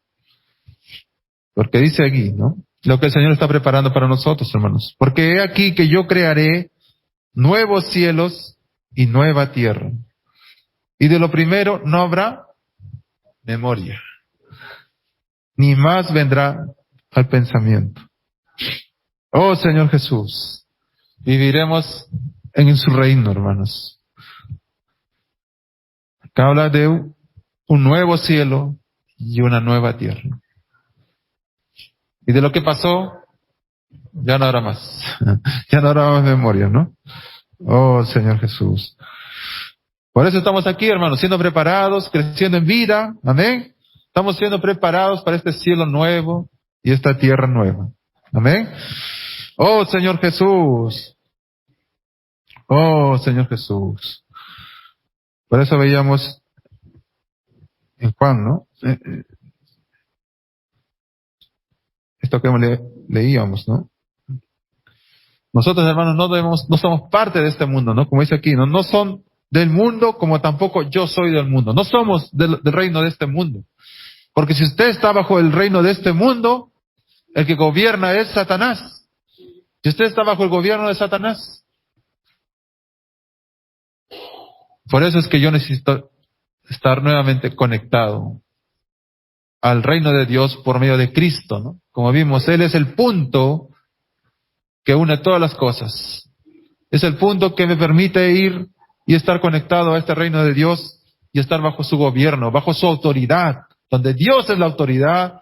Speaker 3: Porque dice aquí, ¿no? Lo que el Señor está preparando para nosotros, hermanos. Porque he aquí que yo crearé nuevos cielos y nueva tierra. Y de lo primero no habrá memoria, ni más vendrá al pensamiento. Oh Señor Jesús, viviremos en su reino, hermanos. Acá habla de un nuevo cielo y una nueva tierra. Y de lo que pasó, ya no habrá más. Ya no habrá más memoria, ¿no? Oh Señor Jesús. Por eso estamos aquí, hermanos, siendo preparados, creciendo en vida. Amén. Estamos siendo preparados para este cielo nuevo y esta tierra nueva. Amén. Oh Señor Jesús. Oh Señor Jesús. Por eso veíamos en Juan, ¿no? Esto que leíamos, ¿no? Nosotros, hermanos, no somos parte de este mundo, ¿no? Como dice aquí, no son del mundo, como tampoco yo soy del mundo. No somos del reino de este mundo. Porque si usted está bajo el reino de este mundo, el que gobierna es Satanás. Si usted está bajo el gobierno de Satanás. Por eso es que yo necesito estar nuevamente conectado al reino de Dios por medio de Cristo, ¿no? Como vimos, Él es el punto que une todas las cosas. Es el punto que me permite ir y estar conectado a este reino de Dios y estar bajo su gobierno, bajo su autoridad, donde Dios es la autoridad,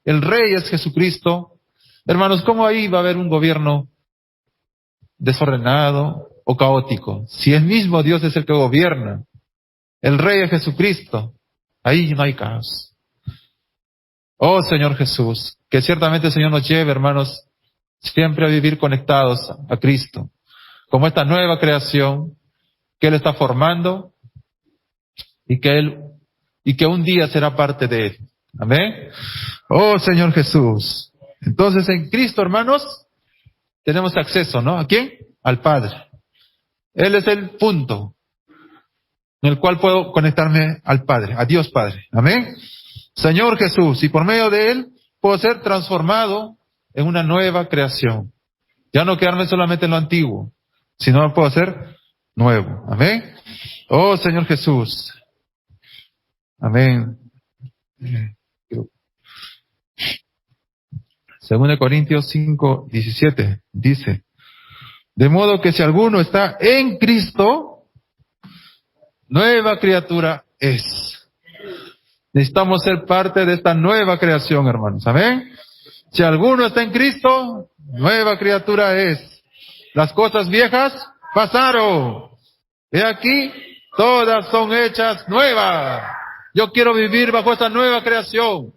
Speaker 3: el Rey es Jesucristo. Hermanos, ¿cómo ahí va a haber un gobierno desordenado o caótico? Si el mismo Dios es el que gobierna, el Rey es Jesucristo, ahí no hay caos. Oh Señor Jesús, que ciertamente el Señor nos lleve, hermanos, siempre a vivir conectados a Cristo, como esta nueva creación que Él está formando y que un día será parte de Él. Amén. Oh Señor Jesús. Entonces en Cristo, hermanos, tenemos acceso, ¿no? ¿A quién? Al Padre. Él es el punto en el cual puedo conectarme al Padre, a Dios Padre. Amén. Señor Jesús, y por medio de Él puedo ser transformado en una nueva creación. Ya no quedarme solamente en lo antiguo, sino puedo ser nuevo. Amén. Oh Señor Jesús. Amén. 2 Corintios 5:17 dice: de modo que si alguno está en Cristo, nueva criatura es. Necesitamos ser parte de esta nueva creación, hermanos. Amén. Si alguno está en Cristo, nueva criatura es. Las cosas viejas pasaron. He aquí, todas son hechas nuevas. Yo quiero vivir bajo esta nueva creación.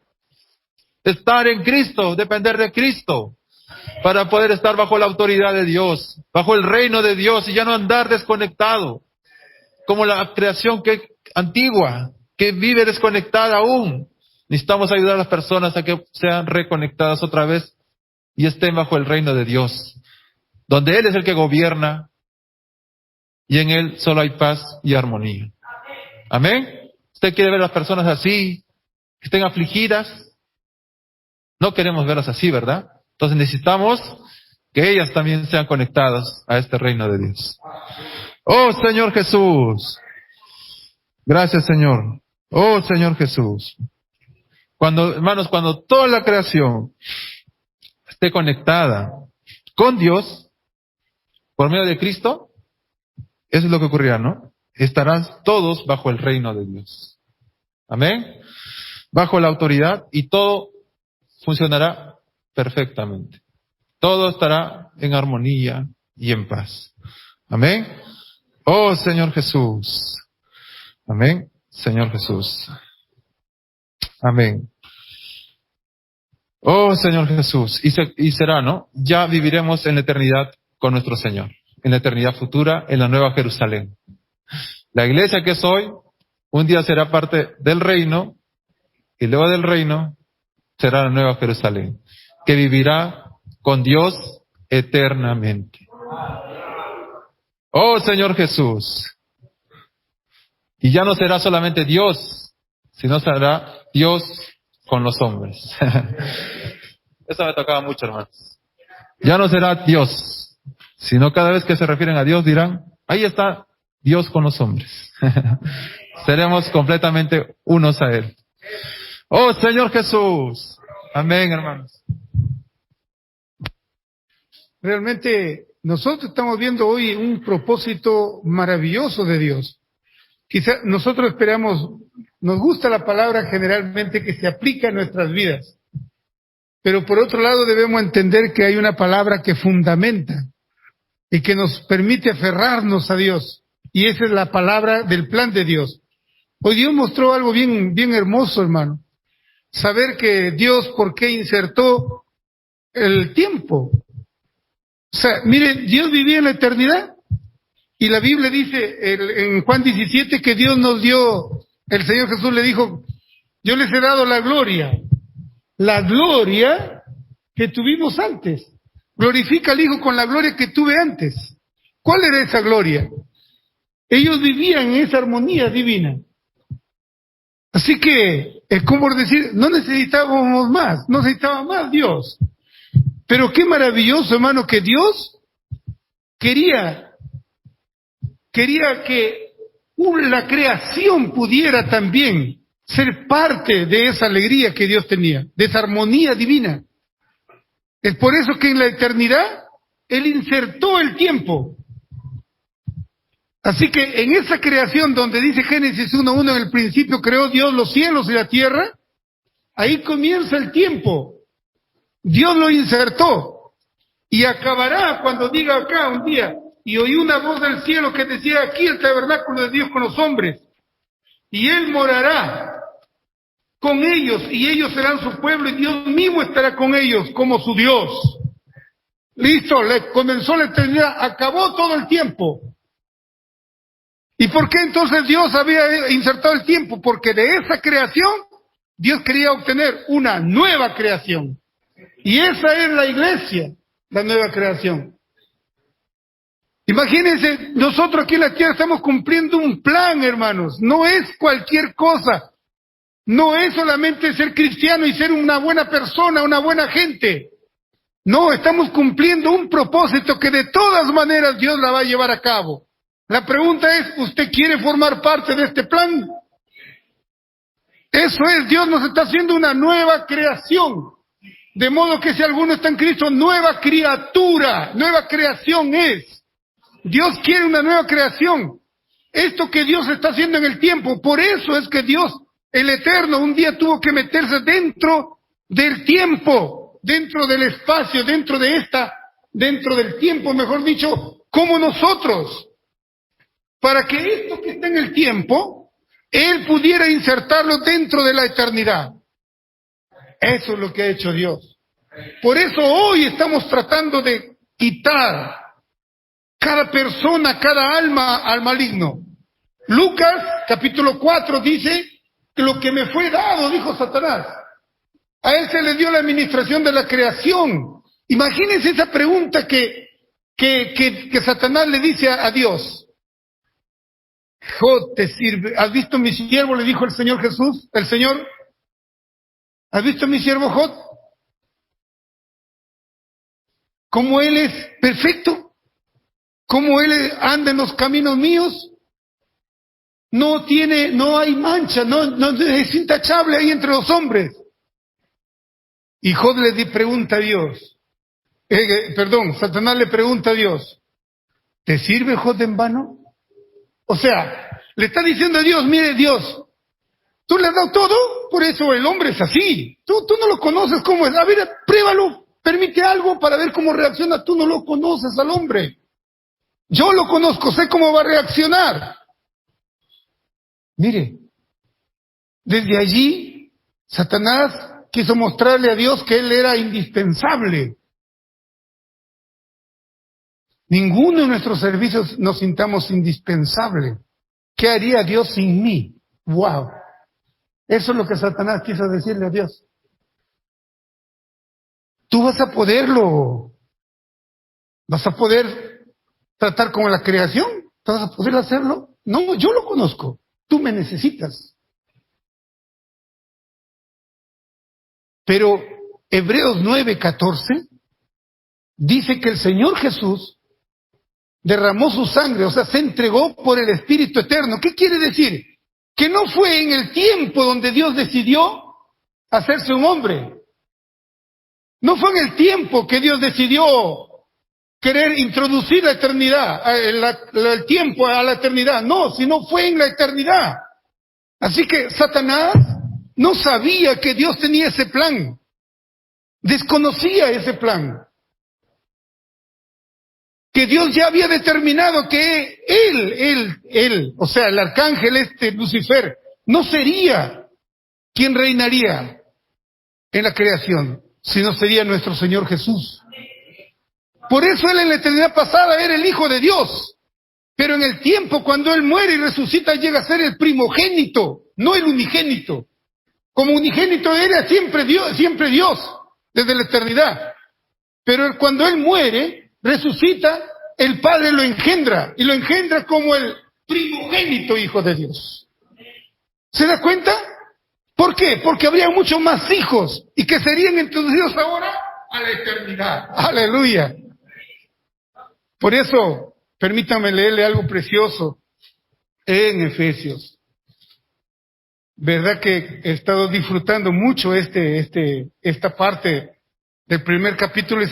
Speaker 3: Estar en Cristo, depender de Cristo, para poder estar bajo la autoridad de Dios, bajo el reino de Dios y ya no andar desconectado, como la creación antigua, que vive desconectada aún. Necesitamos ayudar a las personas a que sean reconectadas otra vez y estén bajo el reino de Dios, donde Él es el que gobierna y en Él solo hay paz y armonía. Amén. ¿Usted quiere ver a las personas así, que estén afligidas? No queremos verlas así, ¿verdad? Entonces necesitamos que ellas también sean conectadas a este reino de Dios. Oh Señor Jesús. Gracias Señor. Oh Señor Jesús. Hermanos, cuando toda la creación esté conectada con Dios, por medio de Cristo, eso es lo que ocurrirá, ¿no? Estarán todos bajo el reino de Dios. Amén. Bajo la autoridad y todo funcionará perfectamente. Todo estará en armonía y en paz. Amén. Oh Señor Jesús. Amén. Señor Jesús. Amén. Oh Señor Jesús. Y será, ¿no? Ya viviremos en la eternidad con nuestro Señor. En la eternidad futura, en la Nueva Jerusalén. La iglesia que es hoy, un día será parte del reino, y luego del reino será la Nueva Jerusalén, que vivirá con Dios eternamente. Oh Señor Jesús. Y ya no será solamente Dios, sino será Dios con los hombres. Eso me tocaba mucho, hermanos. Ya no será Dios, sino cada vez que se refieren a Dios dirán, ahí está Dios con los hombres. Seremos completamente unos a Él. Oh Señor Jesús. Amén, hermanos.
Speaker 4: Realmente nosotros estamos viendo hoy un propósito maravilloso de Dios. Quizá nosotros esperamos, nos gusta la palabra generalmente que se aplica a nuestras vidas, pero por otro lado debemos entender que hay una palabra que fundamenta y que nos permite aferrarnos a Dios, y esa es la palabra del plan de Dios. Hoy Dios mostró algo bien hermoso, hermano. Saber que Dios, ¿por qué insertó el tiempo? O sea, miren, Dios vivía en la eternidad. Y la Biblia dice en Juan 17 que Dios nos dio, el Señor Jesús le dijo, yo les he dado la gloria que tuvimos antes. Glorifica al Hijo con la gloria que tuve antes. ¿Cuál era esa gloria? Ellos vivían en esa armonía divina. Así que, es como decir, no necesitábamos más, no necesitaba más Dios. Pero qué maravilloso, hermano, que Dios quería que la creación pudiera también ser parte de esa alegría que Dios tenía, de esa armonía divina. Es por eso que en la eternidad Él insertó el tiempo. Así que en esa creación donde dice Génesis 1:1, en el principio creó Dios los cielos y la tierra, ahí comienza el tiempo. Dios lo insertó y acabará cuando diga acá un día, y oí una voz del cielo que decía, aquí el tabernáculo de Dios con los hombres, y Él morará con ellos, y ellos serán su pueblo, y Dios mismo estará con ellos como su Dios. Listo, comenzó la eternidad, acabó todo el tiempo. ¿Y por qué entonces Dios había insertado el tiempo? Porque de esa creación, Dios quería obtener una nueva creación. Y esa es la iglesia, la nueva creación. Imagínense, nosotros aquí en la tierra estamos cumpliendo un plan, hermanos. No es cualquier cosa. No es solamente ser cristiano y ser una buena persona, una buena gente. No, estamos cumpliendo un propósito que de todas maneras Dios la va a llevar a cabo. La pregunta es, ¿usted quiere formar parte de este plan? Eso es, Dios nos está haciendo una nueva creación. De modo que si alguno está en Cristo, nueva criatura, nueva creación es. Dios quiere una nueva creación. Esto que Dios está haciendo en el tiempo, por eso es que Dios, el Eterno, un día tuvo que meterse dentro del tiempo, dentro del espacio, dentro del tiempo, mejor dicho, como nosotros, para que esto que está en el tiempo, Él pudiera insertarlo dentro de la eternidad. Eso es lo que ha hecho Dios. Por eso hoy estamos tratando de quitar cada persona, cada alma al maligno. Lucas capítulo 4 dice que lo que me fue dado, dijo Satanás, a él se le dio la administración de la creación. Imagínense esa pregunta que Satanás le dice a Dios. Jod te sirve. ¿Has visto mi siervo? Le dijo el Señor Jesús, el Señor. ¿Has visto mi siervo Jod? ¿Cómo él es perfecto? ¿Cómo él anda en los caminos míos? No hay mancha, no es intachable ahí entre los hombres. Y Jod le pregunta a Dios, Satanás le pregunta a Dios, ¿te sirve Jod en vano? O sea, le está diciendo a Dios, mire Dios, Tú le has dado todo, por eso el hombre es así. Tú no lo conoces cómo es. A ver, pruébalo, permite algo para ver cómo reacciona. Tú no lo conoces al hombre. Yo lo conozco, sé cómo va a reaccionar. Mire, desde allí, Satanás quiso mostrarle a Dios que él era indispensable. Ninguno de nuestros servicios nos sintamos indispensable. ¿Qué haría Dios sin mí? ¡Wow! Eso es lo que Satanás quiso decirle a Dios. Tú vas a poderlo. ¿Vas a poder tratar con la creación? ¿Vas a poder hacerlo? No, yo lo conozco. Tú me necesitas. Pero Hebreos 9:14 dice que el Señor Jesús derramó su sangre, o sea, se entregó por el Espíritu Eterno. ¿Qué quiere decir? Que no fue en el tiempo donde Dios decidió hacerse un hombre. No fue en el tiempo que Dios decidió querer introducir la eternidad, el tiempo a la eternidad. No, sino fue en la eternidad. Así que Satanás no sabía que Dios tenía ese plan. Desconocía ese plan. Que Dios ya había determinado que él, o sea, el arcángel Lucifer, no sería quien reinaría en la creación, sino sería nuestro Señor Jesús. Por eso él en la eternidad pasada era el Hijo de Dios, pero en el tiempo cuando él muere y resucita llega a ser el primogénito, no el unigénito. Como unigénito era siempre Dios, desde la eternidad. Pero cuando él muere, resucita, el Padre lo engendra, y lo engendra como el primogénito Hijo de Dios. ¿Se da cuenta? ¿Por qué? Porque habría muchos más hijos, y que serían introducidos ahora a la eternidad. ¡Aleluya! Por eso, permítame leerle algo precioso en Efesios. Verdad que he estado disfrutando mucho esta parte del primer capítulo y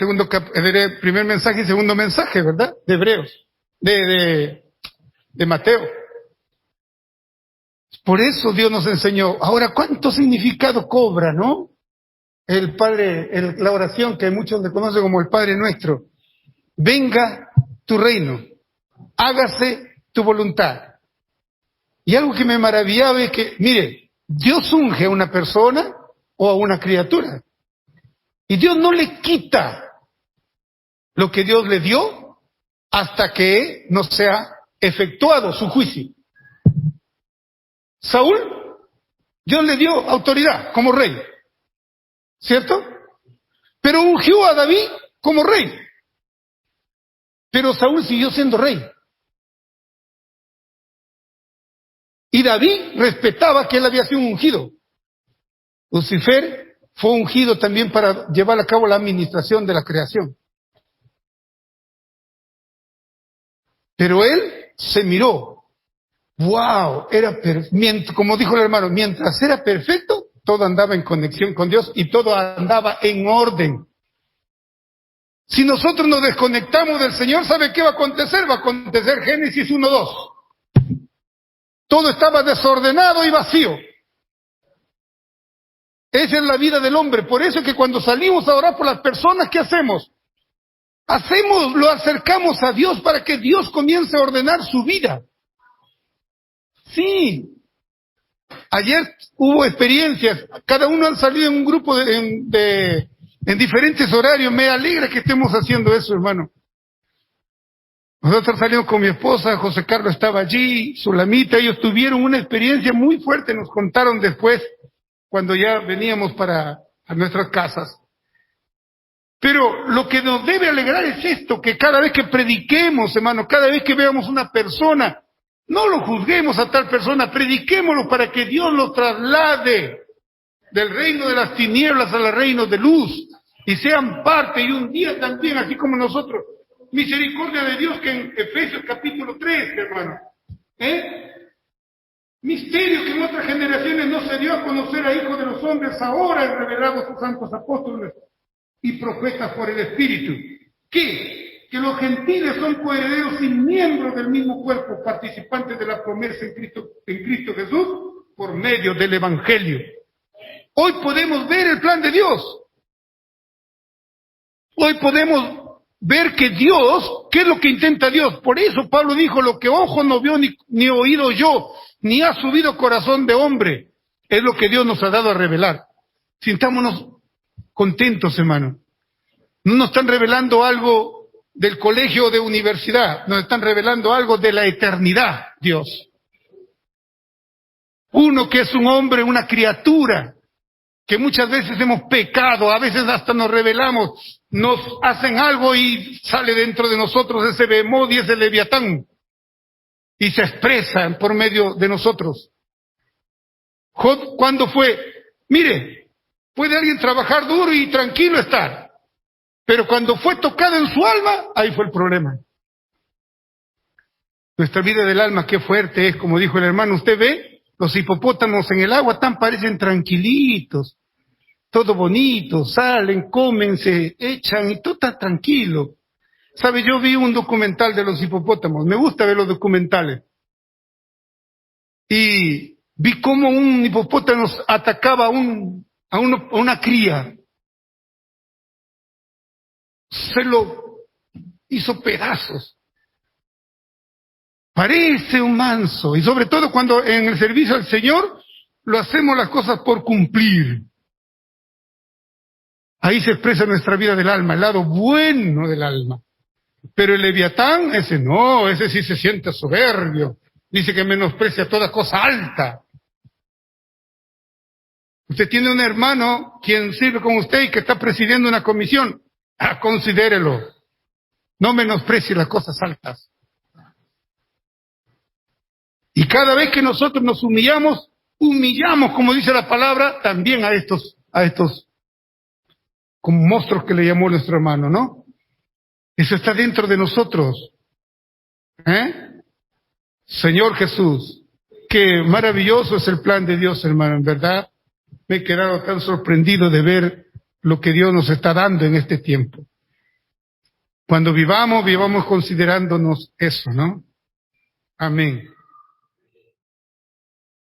Speaker 4: primer mensaje y segundo mensaje, ¿verdad? De Hebreos, de Mateo. Por eso Dios nos enseñó. Ahora, ¿cuánto significado cobra, no? El Padre, la oración que muchos le conocen como el Padre Nuestro. Venga tu reino, hágase tu voluntad. Y algo que me maravillaba es que, mire, Dios unge a una persona o a una criatura. Y Dios no le quita lo que Dios le dio hasta que no sea efectuado su juicio. Saúl, Dios le dio autoridad como rey, ¿cierto? Pero ungió a David como rey. Pero Saúl siguió siendo rey. Y David respetaba que él había sido ungido. Lucifer fue ungido también para llevar a cabo la administración de la creación. Pero él se miró. ¡Wow! Como dijo el hermano, mientras era perfecto, todo andaba en conexión con Dios y todo andaba en orden. Si nosotros nos desconectamos del Señor, ¿sabe qué va a acontecer? Va a acontecer Génesis 1:2. Todo estaba desordenado y vacío. Esa es la vida del hombre. Por eso es que cuando salimos a orar por las personas, ¿qué hacemos? Lo acercamos a Dios para que Dios comience a ordenar su vida. Sí. Ayer hubo experiencias. Cada uno han salido en un grupo en diferentes horarios. Me alegra que estemos haciendo eso, hermano. Nosotros salimos con mi esposa, José Carlos estaba allí, Sulamita, ellos tuvieron una experiencia muy fuerte, nos contaron después, cuando ya veníamos a nuestras casas. Pero lo que nos debe alegrar es esto, que cada vez que prediquemos, hermano, cada vez que veamos una persona, no lo juzguemos a tal persona, prediquémoslo para que Dios lo traslade del reino de las tinieblas al reino de luz, y sean parte, y un día también, así como nosotros, misericordia de Dios, que en Efesios capítulo 3, hermano, misterio que en otras generaciones no se dio a conocer a hijos de los hombres, ahora han revelado sus santos apóstoles y profetas por el Espíritu. ¿Qué? Que los gentiles son coherederos y miembros del mismo cuerpo, participantes de la promesa en Cristo Jesús, por medio del Evangelio. Hoy podemos ver el plan de Dios. Hoy podemos ver que Dios, ¿qué es lo que intenta Dios? Por eso Pablo dijo, lo que ojo no vio ni oído yo, ni ha subido corazón de hombre, es lo que Dios nos ha dado a revelar. Sintámonos contentos, hermano. No nos están revelando algo del colegio o de universidad, nos están revelando algo de la eternidad, Dios. Uno que es un hombre, una criatura, que muchas veces hemos pecado, a veces hasta nos rebelamos, nos hacen algo y sale dentro de nosotros ese Behemoth y ese Leviatán, y se expresa por medio de nosotros. Job, ¿cuándo fue? Mire, puede alguien trabajar duro y tranquilo estar, pero cuando fue tocado en su alma, ahí fue el problema. Nuestra vida del alma, qué fuerte es, como dijo el hermano, usted ve, los hipopótamos en el agua parecen tranquilitos, todo bonito, salen, comen, se echan y todo está tranquilo. ¿Sabe? Yo vi un documental de los hipopótamos, me gusta ver los documentales. Y vi cómo un hipopótamo atacaba a una cría. Se lo hizo pedazos. Parece un manso, y sobre todo cuando en el servicio al Señor lo hacemos las cosas por cumplir. Ahí se expresa nuestra vida del alma, el lado bueno del alma. Pero el Leviatán, ese no, ese sí se siente soberbio. Dice que menosprecia toda cosa alta. Usted tiene un hermano quien sirve con usted y que está presidiendo una comisión. Considérelo. No menosprecie las cosas altas. Y cada vez que nosotros nos humillamos, como dice la palabra, también a estos como monstruos que le llamó nuestro hermano, ¿no? Eso está dentro de nosotros. Señor Jesús, qué maravilloso es el plan de Dios, hermano, en verdad. Me he quedado tan sorprendido de ver lo que Dios nos está dando en este tiempo. Cuando vivamos considerándonos eso, ¿no? Amén.